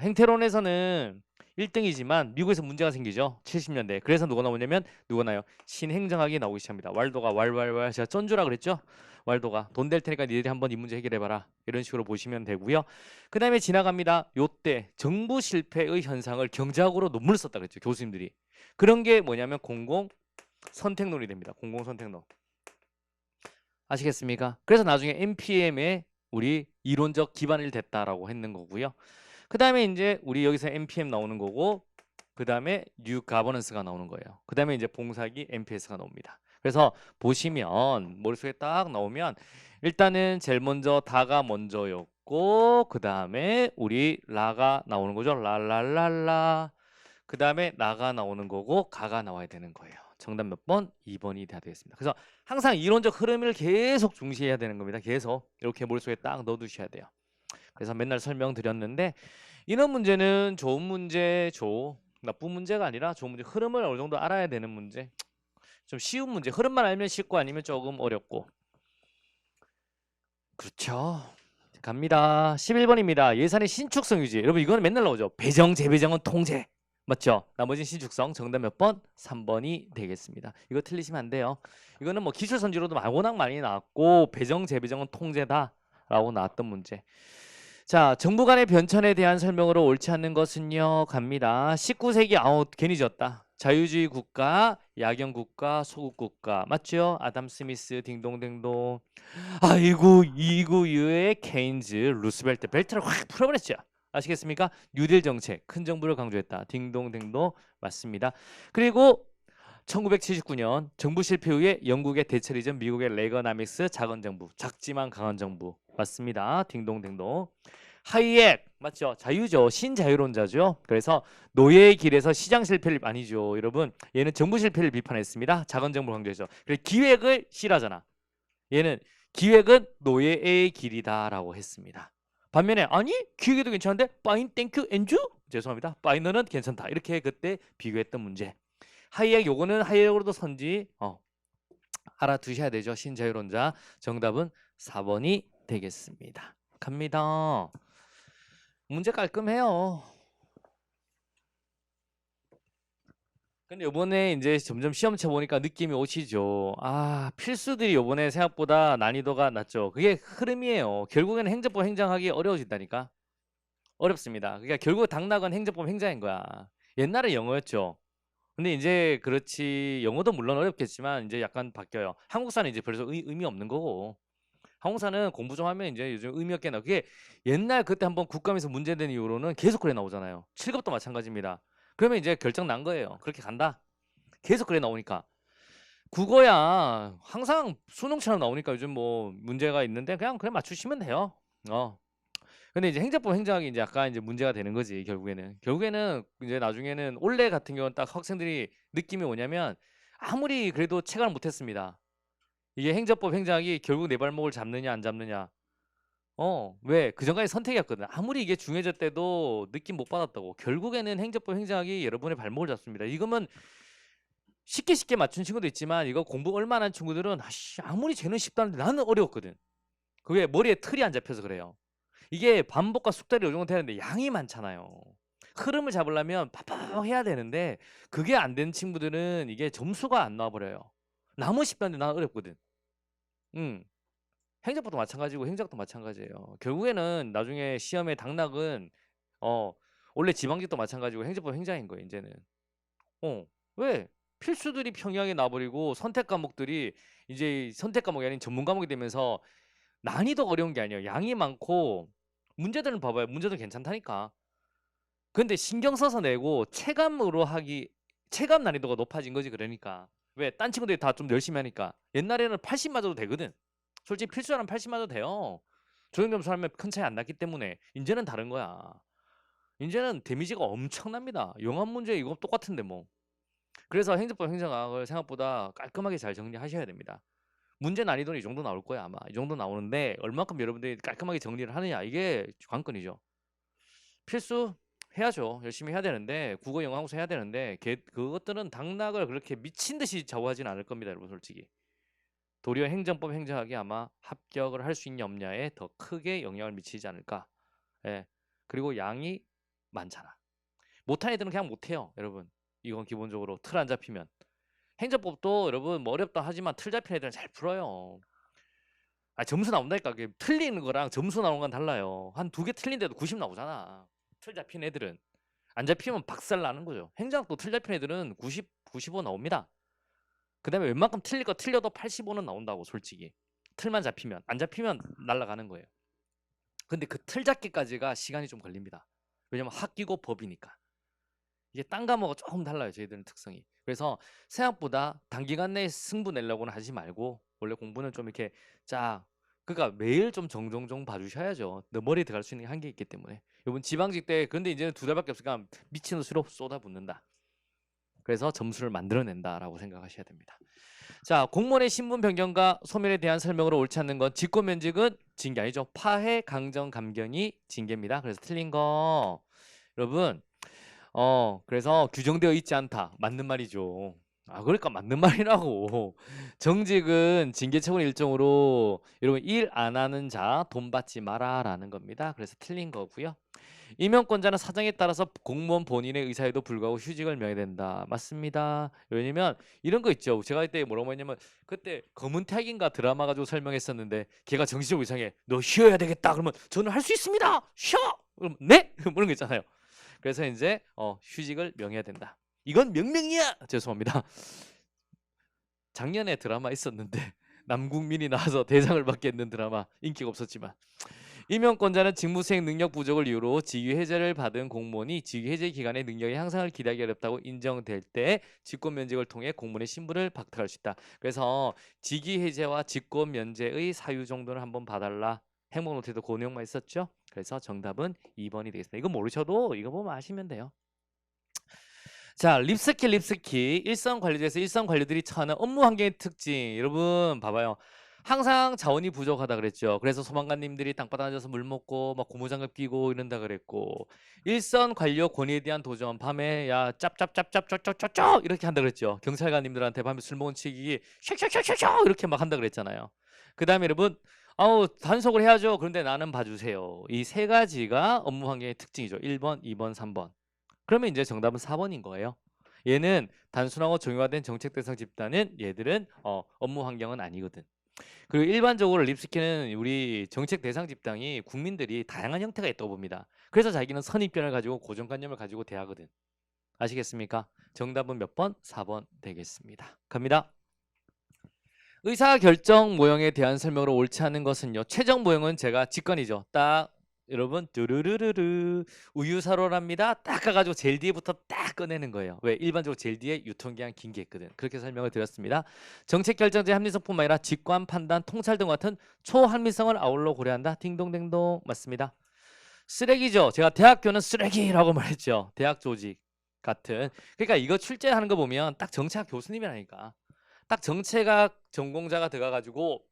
행태론에서는 1등이지만 미국에서 문제가 생기죠. 70년대. 그래서 누가 나오냐면 누가 나요? 신행정학이 나오기 시작합니다. 왈도가 왈왈왈 제가 쩐주라 그랬죠? 왈도가 돈 될 테니까 니들이 한번 이 문제 해결해봐라. 이런 식으로 보시면 되고요. 그 다음에 지나갑니다. 요때 정부 실패의 현상을 경제학으로 논문을 썼다 그랬죠. 교수님들이. 그런 게 뭐냐면 공공 선택론이 됩니다. 공공 선택론. 아시겠습니까? 그래서 나중에 NPM에 우리 이론적 기반이 됐다라고 했는 거고요. 그 다음에 이제 우리 여기서 NPM 나오는 거고 그 다음에 뉴 가버넌스가 나오는 거예요. 그 다음에 이제 봉사기 NPS가 나옵니다. 그래서 보시면 머릿속에 딱 나오면 일단은 제일 먼저 다가 먼저였고 그 다음에 우리 라가 나오는 거죠. 랄랄랄라. 그 다음에 나가 나오는 거고 가가 나와야 되는 거예요. 정답 몇 번? 2번이 돼야 되겠습니다. 그래서 항상 이론적 흐름을 계속 중시해야 되는 겁니다. 계속 이렇게 머릿속에 딱 넣어두셔야 돼요. 그래서 맨날 설명드렸는데 이런 문제는 좋은 문제, 나쁜 문제가 아니라 좋은 문제, 흐름을 어느 정도 알아야 되는 문제. 좀 쉬운 문제, 흐름만 알면 쉽고 아니면 조금 어렵고. 그렇죠. 갑니다. 11번입니다. 예산의 신축성 유지. 여러분 이거는 맨날 나오죠. 배정, 재배정은 통제. 맞죠? 나머지는 신축성. 정답 몇 번? 3번이 되겠습니다. 이거 틀리시면 안 돼요. 이거는 뭐 기출선지로도 워낙 많이 나왔고 배정, 재배정은 통제다 라고 나왔던 문제. 자, 정부 간의 변천에 대한 설명으로 옳지 않는 것은요. 갑니다. 19세기 괜히 졌다. 자유주의 국가, 야경 국가, 소국 국가. 맞죠? 아담 스미스 딩동댕동. 아이고 이구 유의 케인즈, 루스벨트 벨트를 확 풀어버렸죠. 아시겠습니까? 뉴딜 정책, 큰 정부를 강조했다. 딩동댕동 맞습니다. 그리고 1979년 정부 실패 후에 영국의 대처리즘, 미국의 레거나믹스 작은 정부, 작지만 강한 정부 맞습니다. 딩동댕동. 하이엑 맞죠? 자유죠. 신자유론자죠. 그래서 노예의 길에서 시장 실패를 아니죠. 여러분 얘는 정부 실패를 비판했습니다. 작은 정부를 강조해서. 그래서 기획을 싫어하잖아. 얘는 기획은 노예의 길이다라고 했습니다. 반면에 아니 기획도 괜찮은데 파인 땡큐 엔주 죄송합니다. 파이너는 괜찮다. 이렇게 그때 비교했던 문제. 하이엑 요거는 하이엑으로도 선지 알아두셔야 되죠. 신자유론자. 정답은 4번이 되겠습니다. 갑니다. 문제 깔끔해요. 근데 요번에 이제 점점 시험 쳐보니까 느낌이 오시죠. 필수들이 요번에 생각보다 난이도가 낮죠. 그게 흐름이에요. 결국에는 행정법 행정하기 어려워진다니까. 어렵습니다. 그러니까 결국 당락은 행정법 행정인 거야. 옛날에 영어였죠. 근데 이제 그렇지 영어도 물론 어렵겠지만 이제 약간 바뀌어요. 한국사는 이제 별로 의미 없는 거고 항공사는 공부 좀 하면 이제 요즘 의미 없게 나. 그게 옛날 그때 한번 국감에서 문제된 이후로는 계속 그래 나오잖아요. 7급도 마찬가지입니다. 그러면 이제 결정 난 거예요. 그렇게 간다. 계속 그래 나오니까. 국어야 항상 수능처럼 나오니까 요즘 뭐 문제가 있는데 그냥 맞추시면 돼요. 근데 이제 행정법 행정학이 이제 약간 이제 문제가 되는 거지 결국에는 이제 나중에는 올해 같은 경우는 딱 학생들이 느낌이 뭐냐면 아무리 그래도 체감을 못했습니다. 이게 행정법 행정학이 결국 내 발목을 잡느냐 안 잡느냐. 왜? 그전까지 선택이었거든. 아무리 이게 중요해졌대도 느낌 못 받았다고. 결국에는 행정법 행정학이 여러분의 발목을 잡습니다. 이거면 쉽게 맞춘 친구도 있지만 이거 공부 얼마나 한 친구들은 아무리 쟤는 쉽다는데 나는 어려웠거든. 그게 머리에 틀이 안 잡혀서 그래요. 이게 반복과 숙달이 요 정도 되는데 양이 많잖아요. 흐름을 잡으려면 팍팍 해야 되는데 그게 안 되는 친구들은 이게 점수가 안 나와버려요. 나무 쉽다는데 난 어렵거든. 행정법도 마찬가지고 행정학도 마찬가지예요. 결국에는 나중에 시험의 당락은 원래 지방직도 마찬가지고 행정법 행정인 거예요. 이제는. 왜? 필수들이 평양에 나버리고 선택 과목들이 이제 선택 과목이 아닌 전문 과목이 되면서 난이도가 어려운 게 아니에요. 양이 많고 문제들은 봐봐요. 문제도 괜찮다니까. 근데 신경 써서 내고 체감으로 하기 체감 난이도가 높아진 거지. 그러니까 왜? 딴 친구들이 다 좀 열심히 하니까. 옛날에는 80 맞아도 되거든. 솔직히 필수라는 80 맞아도 돼요. 조형점수 하면 큰 차이 안 났기 때문에. 이제는 다른 거야. 이제는 데미지가 엄청납니다. 영어 문제 이거 똑같은데 뭐. 그래서 행정법 행정학을 생각보다 깔끔하게 잘 정리하셔야 됩니다. 문제 난이도는 이 정도 나올 거야 아마. 이 정도 나오는데 얼마큼 여러분들이 깔끔하게 정리를 하느냐 이게 관건이죠. 필수 해야죠. 열심히 해야 되는데 국어 영어 한국사 해야 되는데 그것들은 당락을 그렇게 미친 듯이 좌우하진 않을 겁니다. 여러분 솔직히. 도리어 행정법 행정학이 아마 합격을 할 수 있냐 없냐에 더 크게 영향을 미치지 않을까. 예. 그리고 양이 많잖아. 못한 애들은 그냥 못해요. 여러분. 이건 기본적으로 틀 안 잡히면. 행정법도 여러분 뭐 어렵다 하지만 틀 잡힌 애들은 잘 풀어요. 점수 나온다니까. 틀리는 거랑 점수 나오는 건 달라요. 한 2개 틀린데도 90 나오잖아. 틀 잡힌 애들은. 안 잡히면 박살 나는 거죠. 행정학도 틀 잡힌 애들은 90, 95 나옵니다. 그 다음에 웬만큼 틀릴 거 틀려도 85는 나온다고 솔직히. 틀만 잡히면. 안 잡히면 날아가는 거예요. 근데 그 틀 잡기까지가 시간이 좀 걸립니다. 왜냐면 학기고 법이니까. 이게 딴 과목은 조금 달라요. 저희들은 특성이. 그래서 생각보다 단기간 내에 승부 내려고는 하지 말고 원래 공부는 좀 이렇게 그러니까 매일 좀 정정정 봐주셔야죠. 너 머리에 들어갈 수 있는 게 한계 있기 때문에. 이번 지방직 때 그런데 이제는 2달밖에 없으니까 미친 수로 쏟아붓는다. 그래서 점수를 만들어낸다라고 생각하셔야 됩니다. 자, 공무원의 신분 변경과 소멸에 대한 설명으로 옳지 않는 건 직권면직은 징계 아니죠. 파해, 강정, 감경이 징계입니다. 그래서 틀린 거 여러분 그래서 규정되어 있지 않다. 맞는 말이죠. 그러니까 맞는 말이라고. 정직은 징계 처분 일종으로 여러분 일 안 하는 자 돈 받지 마라라는 겁니다. 그래서 틀린 거고요. 임용권자는 사정에 따라서 공무원 본인의 의사에도 불구하고 휴직을 명예된다. 맞습니다. 왜냐면 이런 거 있죠. 제가 그때 뭐라고 했냐면 그때 검은택인가 드라마 가지고 설명했었는데 걔가 정신적으로 이상해. 너 쉬어야 되겠다. 그러면 저는 할 수 있습니다. 쉬어. 그럼 네? 그런 거 있잖아요. 그래서 이제 휴직을 명해야 된다. 이건 명명이야. 죄송합니다. 작년에 드라마 있었는데 남국민이 나와서 대상을 받게 했는 드라마 인기가 없었지만 임용권자는 직무수행 능력 부족을 이유로 직위 해제를 받은 공무원이 직위 해제 기간에 능력의 향상을 기대하기 어렵다고 인정될 때 직권면직을 통해 공무원의 신분을 박탈할 수 있다. 그래서 직위 해제와 직권면제의 사유 정도는 한번 봐달라. 행복노트에도 그 내용만 있었죠. 그래서 정답은 2번이 되겠습니다. 이거 모르셔도 이거 보면 아시면 돼요. 자, 립스키 일선 관리자에서 일선 관리들이 처하는 업무 환경의 특징. 여러분 봐봐요. 항상 자원이 부족하다 그랬죠. 그래서 소방관님들이 땅바닥 앉아서 물 먹고 막 고무장갑 끼고 이런다 그랬고, 일선 관료 권위에 대한 도전. 밤에 야 짭짭짭짭짭짭짭 이렇게 한다 그랬죠. 경찰관님들한테 밤에 술 먹은 치기 샥샥샥샥 이렇게 막 한다 그랬잖아요. 그 다음에 여러분 단속을 해야죠. 그런데 나는 봐주세요. 이 세 가지가 업무 환경의 특징이죠. 1번, 2번, 3번. 그러면 이제 정답은 4번인 거예요. 얘는 단순하고 정형화된 정책 대상 집단은 얘들은 업무 환경은 아니거든. 그리고 일반적으로 립스키는 우리 정책 대상 집단이 국민들이 다양한 형태가 있다고 봅니다. 그래서 자기는 선입견을 가지고 고정관념을 가지고 대하거든. 아시겠습니까? 정답은 몇 번? 4번 되겠습니다. 갑니다. 의사결정 모형에 대한 설명으로 옳지 않은 것은요. 최종 모형은 제가 직관이죠. 딱 여러분 뚜루루루루 우유사로랍니다. 딱 가가지고 제일 뒤에부터 딱 꺼내는 거예요. 왜? 일반적으로 제일 뒤에 유통기한 긴 게 있거든. 그렇게 설명을 드렸습니다. 정책결정자의 합리성뿐만 아니라 직관, 판단, 통찰 등 같은 초합리성을 아울러 고려한다. 딩동댕동 맞습니다. 쓰레기죠. 제가 대학교는 쓰레기라고 말했죠. 대학 조직 같은. 그러니까 이거 출제하는 거 보면 딱 정치학 교수님이라니까. 딱 정체가 전공자가 들어가가지고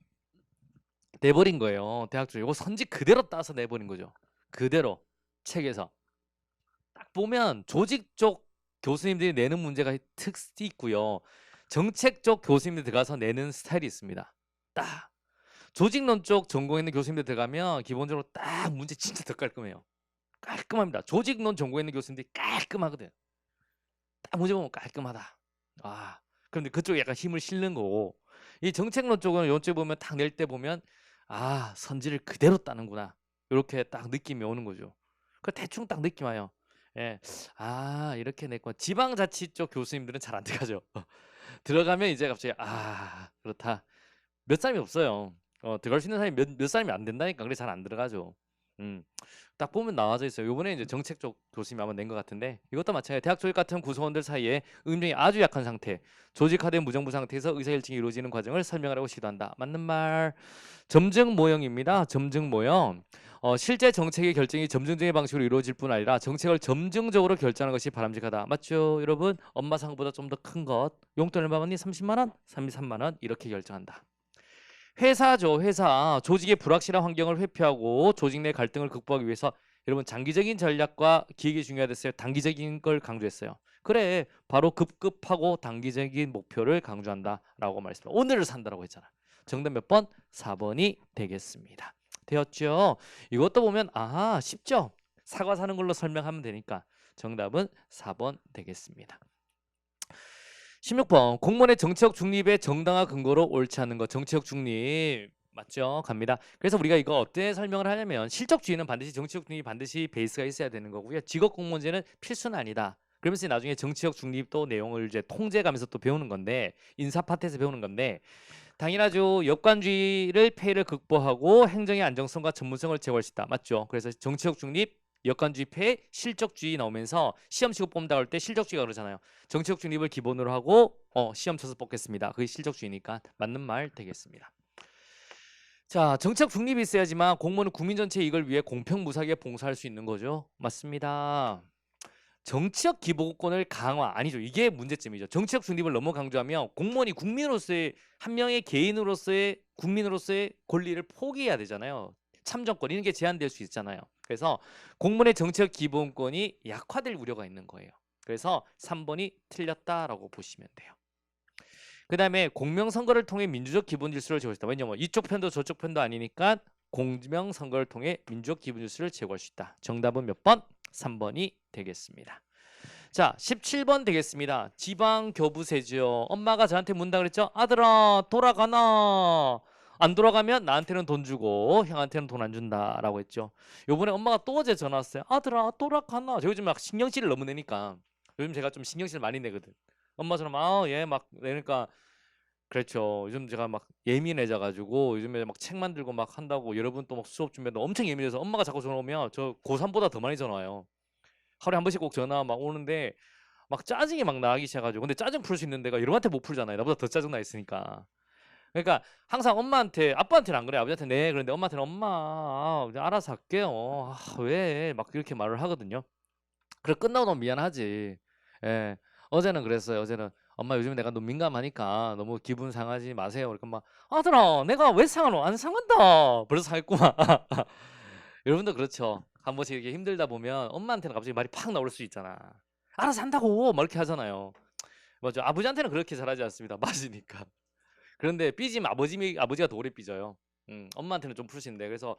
내버린 거예요. 대학 쪽 이거 선지 그대로 따서 내버린 거죠. 그대로 책에서 딱 보면 조직 쪽 교수님들이 내는 문제가 특히 있고요. 정책 쪽 교수님들 들어가서 내는 스타일이 있습니다. 딱 조직론 쪽 전공했는 교수님들 들어가면 기본적으로 딱 문제 진짜 더 깔끔해요. 깔끔합니다. 조직론 전공했는 교수님들이 깔끔하거든. 딱 문제 보면 깔끔하다. 아, 그런데 그쪽에 약간 힘을 실는 거고 이 정책론 쪽은 이쪽 보면 딱 낼 때 보면 아 선지를 그대로 따는구나 이렇게 딱 느낌이 오는 거죠. 그 대충 딱 느낌 와요. 예, 아 이렇게 냈구나. 지방자치 쪽 교수님들은 잘 안 들어가죠. 들어가면 이제 갑자기 아 그렇다. 몇 사람이 없어요. 들어갈 수 있는 사람이 몇 사람이 안 된다니까. 그래 잘 안 들어가죠. 딱 보면 나와져 있어요. 요번에 이제 정책 쪽 교수님이 아마 낸 것 같은데 이것도 마찬가지예요. 대학 조직 같은 구성원들 사이에 응용이 아주 약한 상태, 조직화된 무정부 상태에서 의사결정이 이루어지는 과정을 설명하라고 시도한다. 맞는 말. 점증 모형입니다. 점증 모형. 실제 정책의 결정이 점증적인 방식으로 이루어질 뿐 아니라 정책을 점증적으로 결정하는 것이 바람직하다. 맞죠, 여러분? 엄마 상보다 좀 더 큰 것. 용돈 얼마 받니? 30만 원? 33만 원? 이렇게 결정한다. 회사죠. 회사. 조직의 불확실한 환경을 회피하고 조직 내 갈등을 극복하기 위해서 여러분 장기적인 전략과 기획이 중요하댔어요. 단기적인 걸 강조했어요. 그래. 바로 급급하고 단기적인 목표를 강조한다라고 말했습니다. 오늘을 산다라고 했잖아. 정답 몇 번? 4번이 되겠습니다. 되었죠? 이것도 보면 아하 쉽죠? 사과 사는 걸로 설명하면 되니까 정답은 4번 되겠습니다. 16번 공무원의 정치적 중립의 정당화 근거로 옳지 않은 것. 정치적 중립 맞죠? 갑니다. 그래서 우리가 이거 어떻게 설명을 하냐면 실적주의는 반드시 정치적 중립이 반드시 베이스가 있어야 되는 거고요. 직업 공무원제는 필수는 아니다. 그러면서 나중에 정치적 중립도 내용을 이제 통제가면서 또 배우는 건데 인사 파트에서 배우는 건데 당연하죠. 역관주의를 폐해를 극복하고 행정의 안정성과 전문성을 제고할 수 있다. 맞죠? 그래서 정치적 중립 역관주의 폐해 실적주의 나오면서 시험 치고 뽑는다 할 때 실적주의가 그러잖아요. 정치적 중립을 기본으로 하고 시험 쳐서 뽑겠습니다. 그게 실적주의니까 맞는 말 되겠습니다. 자, 정치적 중립이 있어야지만 공무원은 국민 전체의 이익을 위해 공평무사하게 봉사할 수 있는 거죠. 맞습니다. 정치적 기본권을 강화 아니죠. 이게 문제점이죠. 정치적 중립을 너무 강조하면 공무원이 국민으로서의 한 명의 개인으로서의 국민으로서의 권리를 포기해야 되잖아요. 참정권 이런 게 제한될 수 있잖아요. 그래서 공무원의 정치적 기본권이 약화될 우려가 있는 거예요. 그래서 3번이 틀렸다라고 보시면 돼요. 그 다음에 공명선거를 통해 민주적 기본질서를 제고했다. 왜냐면 이쪽 편도 저쪽 편도 아니니까 공명선거를 통해 민주적 기본질서를 제고할 수 있다. 정답은 몇 번? 3번이 되겠습니다. 자, 17번 되겠습니다. 지방교부세죠. 엄마가 저한테 문다 그랬죠? 아들아 돌아가나? 안 돌아가면 나한테는 돈 주고 형한테는 돈 안 준다 라고 했죠. 요번에 엄마가 또 어제 전화 왔어요. 아들아 돌아가나? 저 요즘 막 신경질을 너무 내니까 요즘 제가 좀 신경질 많이 내거든. 엄마처럼 예 막 내니까 그렇죠. 요즘 제가 막 예민해져 가지고 요즘에 막 책 만들고 막 한다고 여러분 또 막 수업 준비해도 엄청 예민해서 엄마가 자꾸 전화 오면 저 고3보다 더 많이 전화 와요. 하루에 한 번씩 꼭 전화 막 오는데 막 짜증이 막 나기 시작해가지고 근데 짜증 풀 수 있는 데가 여러분한테 못 풀잖아요. 나보다 더 짜증 나 있으니까. 그러니까 항상 엄마한테 아빠한테는 안 그래. 아버지한테 네 그런데 엄마한테는 엄마 알아서 할게요. 왜 막 이렇게 말을 하거든요. 그래 끝나고 너무 미안하지. 예. 어제는 그랬어요. 어제는 엄마 요즘 내가 너무 민감하니까 너무 기분 상하지 마세요. 그러니까 막 아들아 내가 왜 상하노? 안 상한다. 벌써 상했구만. 여러분도 그렇죠. 한 번씩 이렇게 힘들다 보면 엄마한테는 갑자기 말이 팍 나올 수 있잖아. 알아서 한다고 막 이렇게 하잖아요. 맞죠? 아버지한테는 그렇게 잘하지 않습니다. 맞으니까. 그런데 삐지면 아버지가 더 오래 삐져요. 엄마한테는 좀 푸시는데 그래서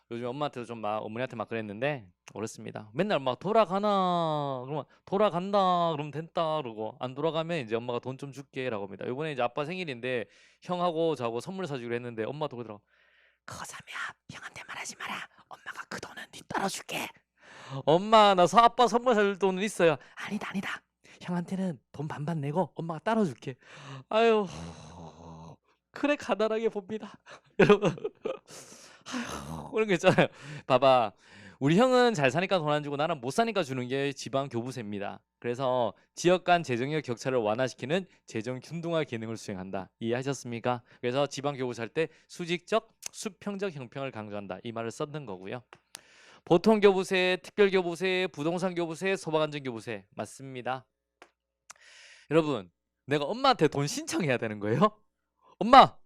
요즘 엄마한테도 좀 막 어머니한테 막 그랬는데 어렵습니다. 맨날 막 돌아가나 그러면 돌아간다 그러면 된다 그러고 안 돌아가면 이제 엄마가 돈 좀 줄게라고 합니다. 이번에 이제 아빠 생일인데 형하고 저하고 선물 사주기로 했는데 엄마도 그러더라고. 그거 사면 형한테 말하지 마라. 엄마가 그 돈은 네 따라줄게. 엄마 나 아빠 선물 사줄 돈은 있어요. 아니다. 형한테는 돈 반반 내고 엄마가 따라줄게. 아유, 그래 가난하게 봅니다. 여러분, 아유, 그런 거 있잖아요. 봐봐. 우리 형은 잘 사니까 돈 안 주고 나는 못 사니까 주는 게 지방 교부세입니다. 그래서 지역 간 재정의 격차를 완화시키는 재정 균등화 기능을 수행한다. 이해하셨습니까? 그래서 지방 교부세 할 때 수직적, 수평적 형평을 강조한다. 이 말을 썼는 거고요. 보통 교부세, 특별 교부세, 부동산 교부세, 소박안전 교부세 맞습니다. 여러분, 내가 엄마한테 돈 신청해야 되는 거예요? 엄마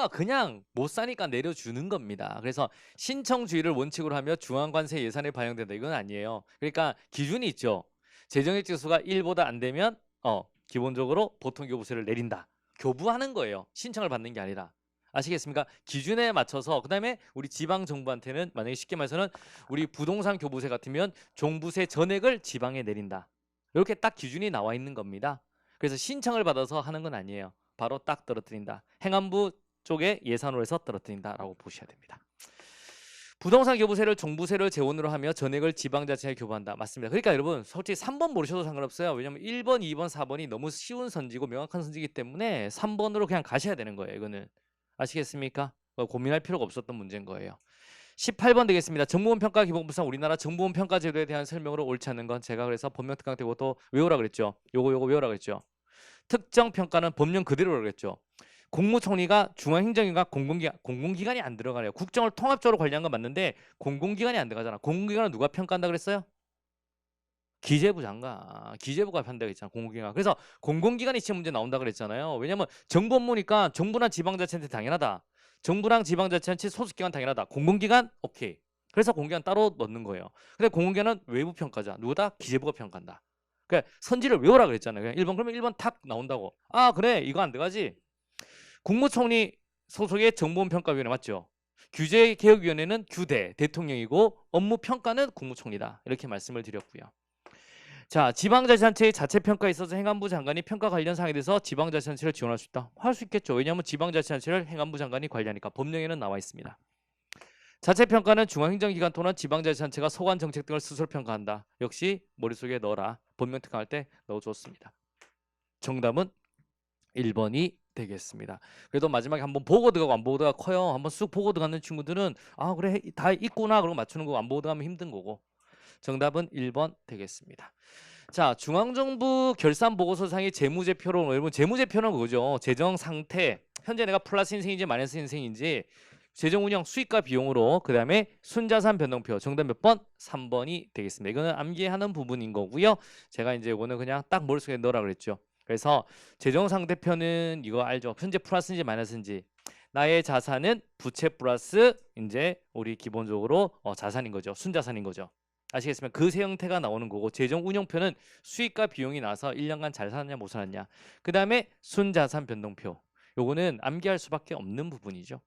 그냥 못 사니까 내려주는 겁니다. 그래서 신청주의를 원칙으로 하며 중앙관세 예산에 반영된다. 이건 아니에요. 그러니까 기준이 있죠. 재정액 지수가 1보다 안 되면 기본적으로 보통 교부세를 내린다. 교부하는 거예요. 신청을 받는 게 아니라. 아시겠습니까? 기준에 맞춰서 그다음에 우리 지방 정부한테는 만약에 쉽게 말해서는 우리 부동산 교부세 같으면 종부세 전액을 지방에 내린다. 이렇게 딱 기준이 나와 있는 겁니다. 그래서 신청을 받아서 하는 건 아니에요. 바로 딱 떨어뜨린다. 행안부 쪽에 예산으로 해서 떨어뜨린다라고 보셔야 됩니다. 부동산 교부세를 종부세를 재원으로 하며 전액을 지방자치에 교부한다. 맞습니다. 그러니까 여러분 솔직히 3번 모르셔도 상관없어요. 왜냐면 1번, 2번, 4번이 너무 쉬운 선지고 명확한 선지이기 때문에 3번으로 그냥 가셔야 되는 거예요. 이거는. 아시겠습니까? 고민할 필요가 없었던 문제인 거예요. 18번 되겠습니다. 정보원 평가 기본법상 우리나라 정보원 평가 제도에 대한 설명으로 옳지 않는 건 제가 그래서 법령 특강 때 그것도 외우라 그랬죠. 요거 외우라 그랬죠. 특정 평가는 법령 그대로라고 그랬죠. 국무총리가 중앙행정위가 공공기관이 안 들어가네요. 국정을 통합적으로 관리한 건 맞는데 공공기관이 안 들어가잖아. 공공기관은 누가 평가한다 그랬어요? 기재부 장관, 기재부가 판다고 했잖아. 공공기관. 그래서 공공기관이 시험 문제 나온다 그랬잖아요. 왜냐면 정부 업무니까 정부나 지방자치한테 당연하다. 정부랑 지방자치한테 소속기관 당연하다. 공공기관 오케이. 그래서 공공기관 따로 넣는 거예요. 근데 공공기관은 외부 평가자. 누구다? 기재부가 평가한다. 그러니까 선지를 외우라 그랬잖아요. 그냥 1번 그러면 1번 탁 나온다고. 아 그래 이거 안 들어가지. 국무총리 소속의 정보원평가위원회 맞죠? 규제개혁위원회는 규대 대통령이고 업무평가는 국무총리다. 이렇게 말씀을 드렸고요. 자, 지방자치단체의 자체평가에 있어서 행안부 장관이 평가 관련 사항에 대해서 지방자치단체를 지원할 수 있다. 할 수 있겠죠. 왜냐하면 지방자치단체를 행안부 장관이 관리하니까 법령에는 나와 있습니다. 자체평가는 중앙행정기관 또는 지방자치단체가 소관 정책 등을 스스로 평가한다. 역시 머릿속에 넣어라. 법령 특강할 때 넣어줬습니다. 정답은 1번이 되겠습니다. 그래도 마지막에 한번 보고 들어가고 안 보고 들어가 커요. 한번 쑥 보고 들어가는 친구들은 아 그래 다 있구나 그러고 맞추는 거고 안 보고 들어가면 힘든 거고. 정답은 1번 되겠습니다. 자, 중앙정부 결산보고서상의 재무제표로 여러분 재무제표는 그거죠. 재정 상태 현재 내가 플러스 인생인지 마이너스 인생인지 재정운영 수익과 비용으로 그 다음에 순자산 변동표 정답 몇 번? 3번이 되겠습니다. 이거는 암기하는 부분인 거고요. 제가 이제 이거는 그냥 딱 머릿속에 넣으라 그랬죠. 그래서 재정상태표는 이거 알죠? 현재 플러스인지 마이너스인지 나의 자산은 부채 플러스 이제 우리 기본적으로 자산인 거죠. 순자산인 거죠. 아시겠습니까? 그 세 형태가 나오는 거고 재정운용표는 수익과 비용이 나서 1년간 잘 살았냐 못 살았냐. 그 다음에 순자산 변동표. 요거는 암기할 수밖에 없는 부분이죠.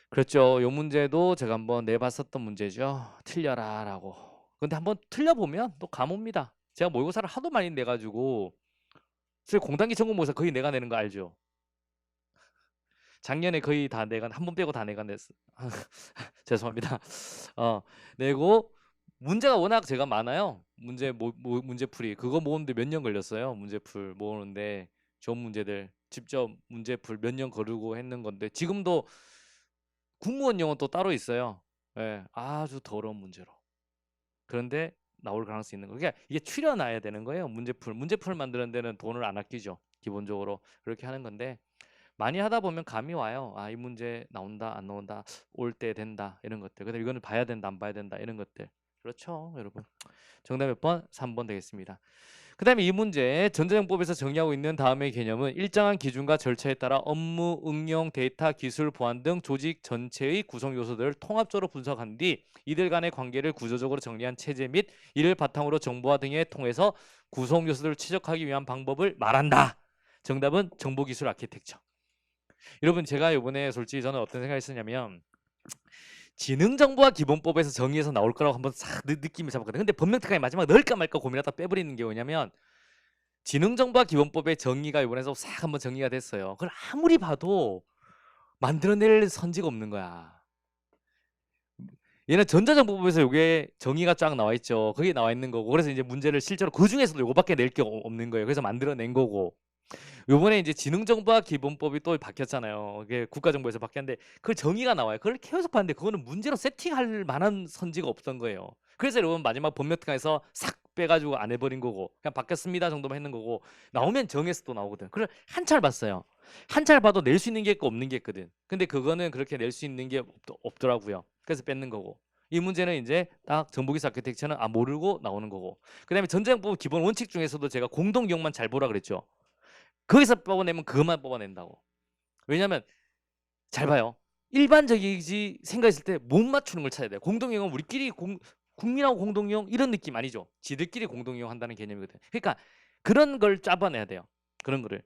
그렇죠. 요 문제도 제가 한번 내봤었던 문제죠. 틀려라 라고. 근데 한번 틀려보면 또 감옵니다. 제가 모의고사를 하도 많이 내가지고 공단기 전공모의고사 거의 내가 내는 거 알죠? 작년에 거의 다 내가 한 번 빼고 다 내가 냈어. 죄송합니다. 내고 문제가 워낙 제가 많아요. 문제풀이 그거 모으는데 몇 년 걸렸어요. 문제풀 모으는데 좋은 문제들 직접 문제풀 몇 년 거르고 했는 건데 지금도 국무원 영어 또 따로 있어요. 예, 아주 더러운 문제로. 그런데 나올 가능성이 있는 거. 그러니까 이게 추려놔야 되는 거예요. 문제풀 만드는 데는 돈을 안 아끼죠. 기본적으로 그렇게 하는 건데 많이 하다 보면 감이 와요. 아, 이 문제 나온다, 안 나온다, 올 때 된다 이런 것들. 근데 이거는 봐야 된다, 안 봐야 된다 이런 것들. 그렇죠, 여러분. 정답 몇 번? 3번 되겠습니다. 그 다음에 이 문제 전자정법에서 정의하고 있는 다음의 개념은 일정한 기준과 절차에 따라 업무, 응용, 데이터, 기술, 보안 등 조직 전체의 구성 요소들을 통합적으로 분석한 뒤 이들 간의 관계를 구조적으로 정리한 체제 및 이를 바탕으로 정보화 등에 통해서 구성 요소들을 최적화하기 위한 방법을 말한다. 정답은 정보기술 아키텍처. 여러분 제가 이번에 솔직히 저는 어떤 생각이 있었냐면 지능정보화 기본법에서 정의해서 나올 거라고 한번 싹 느낌을 잡았거든요. 근데 법령특강에 마지막 넣을까 말까 고민하다 빼버리는 게 뭐냐면 지능정보화 기본법의 정의가 이번에서 싹 한번 정의가 됐어요. 그걸 아무리 봐도 만들어낼 선지가 없는 거야. 얘는 전자정보법에서 요게 정의가 쫙 나와 있죠. 거기에 나와 있는 거고. 그래서 이제 문제를 실제로 그 중에서도 요거밖에 낼 게 없는 거예요. 그래서 만들어낸 거고. 요번에 이제 지능정보화 기본법이 또 바뀌었잖아요. 이게 국가정보에서 바뀌었는데 그 정의가 나와요. 그걸 계속 봤는데 그거는 문제로 세팅할 만한 선지가 없던 거예요. 그래서 여러분 마지막 법률특강에서 싹 빼가지고 안 해버린 거고 그냥 바뀌었습니다 정도만 했는 거고 나오면 정에서 또 나오거든. 그걸 한차를 봤어요. 한차를 봐도 낼 수 있는 게 있고 없는 게 있거든. 근데 그거는 그렇게 낼 수 있는 게 없더라고요. 그래서 뺏는 거고. 이 문제는 이제 딱 정보기술 아키텍처는 모르고 나오는 거고. 그다음에 전자정보 기본 원칙 중에서도 제가 공동 이용만 잘 보라 그랬죠. 거기서 뽑아내면 그것만 뽑아낸다고. 왜냐면 잘 봐요. 일반적이지 생각했을 때 못 맞추는 걸 찾아야 돼요. 공동이용은 우리끼리 국민하고 공동이용 이런 느낌 아니죠. 지들끼리 공동이용 한다는 개념이거든. 그러니까 그런 걸 짜봐내야 돼요. 그런 거를.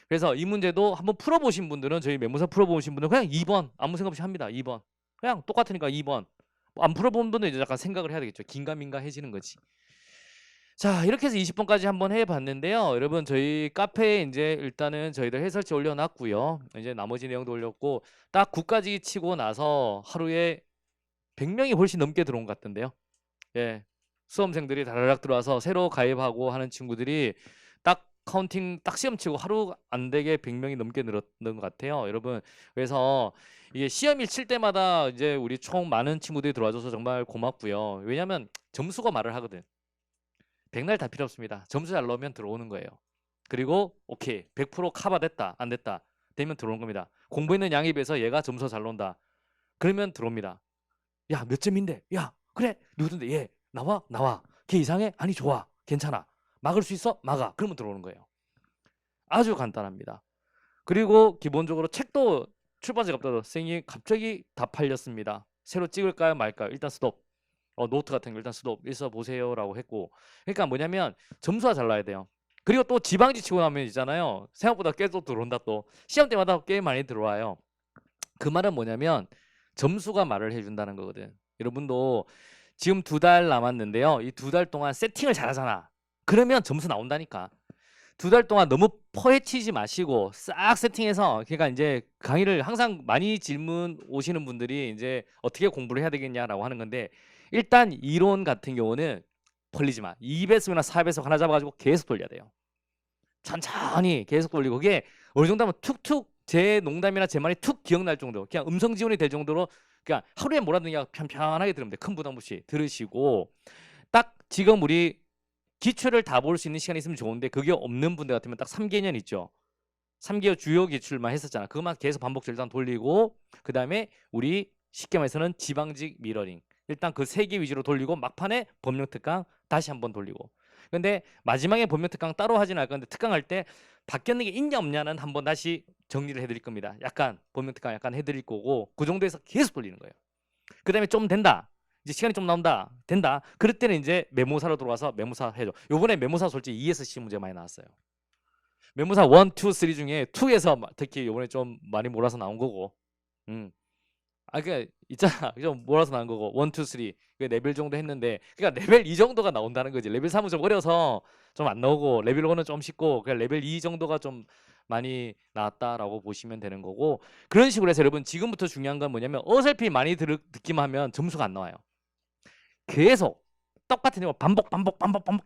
그래서 이 문제도 한번 풀어보신 분들은 저희 메모사 풀어보신 분들은 그냥 2번 아무 생각 없이 합니다. 2번. 그냥 똑같으니까 2번. 안 풀어본 분은 이제 약간 생각을 해야 되겠죠. 긴가민가해지는 거지. 자, 이렇게 해서 20번까지 한번 해봤는데요. 여러분 저희 카페에 이제 일단은 저희들 해설지 올려놨고요. 이제 나머지 내용도 올렸고 딱 9까지 치고 나서 하루에 100명이 훨씬 넘게 들어온 것 같던데요. 예, 수험생들이 다라락 들어와서 새로 가입하고 하는 친구들이 딱 카운팅 딱 시험 치고 하루 안 되게 100명이 넘게 늘었는 것 같아요. 여러분 그래서 이게 시험일 칠 때마다 이제 우리 총 많은 친구들이 들어와줘서 정말 고맙고요. 왜냐면 점수가 말을 하거든. 백날 다 필요 없습니다. 점수 잘 넣으면 들어오는 거예요. 그리고 오케이 100% 커버됐다 안 됐다 되면 들어오는 겁니다. 공부했는 양에 비해서 얘가 점수 잘 넣는다 그러면 들어옵니다. 야 몇 점인데 야 그래 누구든데 얘 나와 걔 이상해? 아니 좋아 괜찮아 막을 수 있어? 막아 그러면 들어오는 거예요. 아주 간단합니다. 그리고 기본적으로 책도 출판사가 없다고 선생님 갑자기 다 팔렸습니다. 새로 찍을까요 말까요? 일단 스톱. 노트 같은 거 일단 스톱 있어 보세요 라고 했고 그러니까 뭐냐면 점수가 잘 나야 돼요. 그리고 또 지방지 치고 나면 있잖아요. 생각보다 꽤 또 들어온다. 또 시험 때마다 꽤 많이 들어와요. 그 말은 뭐냐면 점수가 말을 해준다는 거거든. 여러분도 지금 2달 남았는데요. 이 2달 동안 세팅을 잘하잖아. 그러면 점수 나온다니까. 2달 동안 너무 퍼헤치지 마시고 싹 세팅해서 그러니까 이제 강의를 항상 많이 질문 오시는 분들이 이제 어떻게 공부를 해야 되겠냐라고 하는 건데 일단 이론 같은 경우는 벌리지 마. 2배속이나 4배속 하나 잡아가지고 계속 돌려야 돼요. 천천히 계속 돌리고 그게 어느 정도 하면 툭툭 제 농담이나 제 말이 툭 기억날 정도 그냥 음성 지원이 될 정도로 그냥 하루에 뭐라든 그냥 편편하게 들으면 돼. 큰 부담 없이 들으시고 딱 지금 우리 기출을 다 볼 수 있는 시간이 있으면 좋은데 그게 없는 분들 같으면 딱 3개년 있죠. 3개월 주요 기출만 했었잖아. 그것만 계속 반복적으로 일단 돌리고 그 다음에 우리 쉽게 말해서는 지방직 미러링 일단 그 3개 위주로 돌리고 막판에 법령특강 다시 한번 돌리고 근데 마지막에 법령특강 따로 하진 않을 건데 특강할 때 바뀌었는 게 있냐 없냐는 한번 다시 정리를 해드릴 겁니다. 약간 법령특강 약간 해드릴 거고 그 정도에서 계속 돌리는 거예요. 그 다음에 좀 된다. 이제 시간이 좀 나온다. 된다. 그럴 때는 이제 메모사로 들어와서 메모사 해줘. 요번에 메모사 솔직히 ESC 문제 많이 나왔어요. 메모사 1, 2, 3 중에 2에서 특히 요번에 좀 많이 몰아서 나온 거고. 그러니까 있잖아. 좀 몰아서 나온 거고. 1, 2, 3. 그 레벨 정도 했는데 그러니까 레벨 2 정도가 나온다는 거지. 레벨 3은 좀 어려서 좀 안 나오고 레벨 1은 좀 쉽고 그냥 레벨 2 정도가 좀 많이 나왔다라고 보시면 되는 거고. 그런 식으로 해서 여러분 지금부터 중요한 건 뭐냐면 어설피 많이 듣기만 하면 점수가 안 나와요. 계속 똑같은 거 반복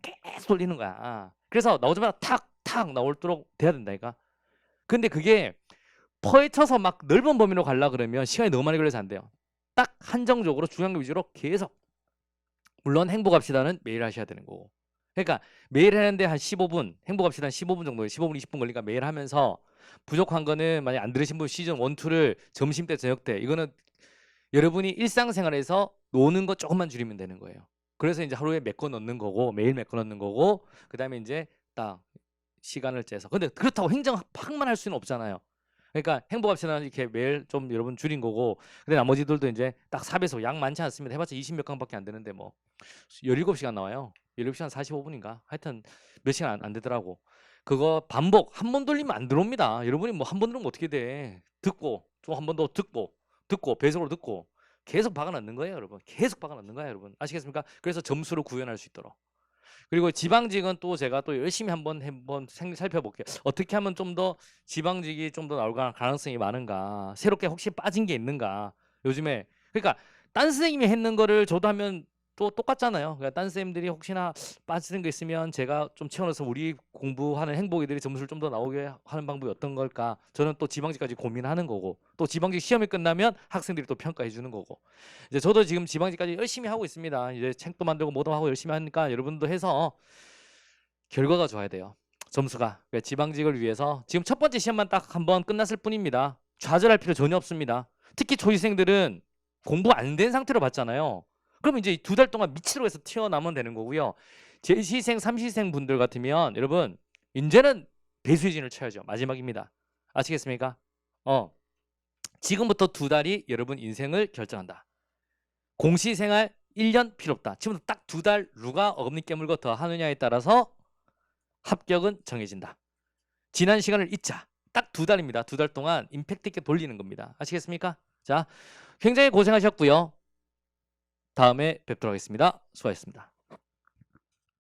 계속 돌리는 거야. 그래서 나오자마자 탁탁 나올도록 돼야 된다니까. 근데 그게 퍼헤쳐서 막 넓은 범위로 가려 그러면 시간이 너무 많이 걸려서 안 돼요. 딱 한정적으로 중요한 거 위주로 계속. 물론 행복합시다는 매일 하셔야 되는 거고. 그러니까 매일 하는데 한 15분, 행복합시다 한 15분 정도, 15분, 20분 걸리니까 매일 하면서 부족한 거는 만약 안 들으신 분 시즌 1, 2를 점심 때, 저녁 때 이거는 여러분이 일상생활에서 노는 거 조금만 줄이면 되는 거예요. 그래서 이제 하루에 몇 건 넣는 거고 매일 몇 건 넣는 거고 그다음에 이제 딱 시간을 째서 근데 그렇다고 행정 확만 할 수는 없잖아요. 그러니까 행복합시다는 이렇게 매일 좀 여러분 줄인 거고 근데 나머지들도 이제 딱 4배속 양 많지 않습니다. 해봤자 20몇 강밖에 안 되는데 뭐 17시간 나와요. 17시간 45분인가 하여튼 몇 시간 안 되더라고. 그거 반복 한 번 돌리면 안 들어옵니다. 여러분이 뭐 한 번 들으면 어떻게 돼. 듣고 좀 한 번 더 듣고 배속으로 듣고 계속 박아 넣는 거예요 여러분. 계속 박아 넣는 거예요 여러분. 아시겠습니까? 그래서 점수를 구현할 수 있도록. 그리고 지방직은 또 제가 또 열심히 한번 살펴볼게요. 어떻게 하면 좀 더 지방직이 좀 더 나올 가능성이 많은가, 새롭게 혹시 빠진 게 있는가. 요즘에 그러니까 딴 선생님이 했는 거를 저도 하면 또 똑같잖아요. 그러니까 딴 선생님들이 혹시나 빠지는 게 있으면 제가 좀 채워넣어서 우리 공부하는 행복이들이 점수를 좀 더 나오게 하는 방법이 어떤 걸까? 저는 또 지방직까지 고민하는 거고, 또 지방직 시험이 끝나면 학생들이 또 평가해 주는 거고. 이제 저도 지금 지방직까지 열심히 하고 있습니다. 이제 책도 만들고 뭐도 하고 열심히 하니까 여러분도 해서 결과가 좋아야 돼요. 점수가. 그러니까 지방직을 위해서 지금 첫 번째 시험만 딱 한번 끝났을 뿐입니다. 좌절할 필요 전혀 없습니다. 특히 초시생들은 공부 안 된 상태로 봤잖아요. 그럼 이제 2달 동안 미치로 해서 튀어나오면 되는 거고요. 제시생, 삼시생 분들 같으면 여러분 이제는 배수진을 쳐야죠. 마지막입니다. 아시겠습니까? 지금부터 2달이 여러분 인생을 결정한다. 공시생활 1년 필요 없다. 지금부터 딱 2달 누가 어금니 깨물고 더 하느냐에 따라서 합격은 정해진다. 지난 시간을 잊자. 딱 2달입니다. 2달 동안 임팩트 있게 돌리는 겁니다. 아시겠습니까? 자, 굉장히 고생하셨고요. 다음에 뵙도록 하겠습니다. 수고하셨습니다.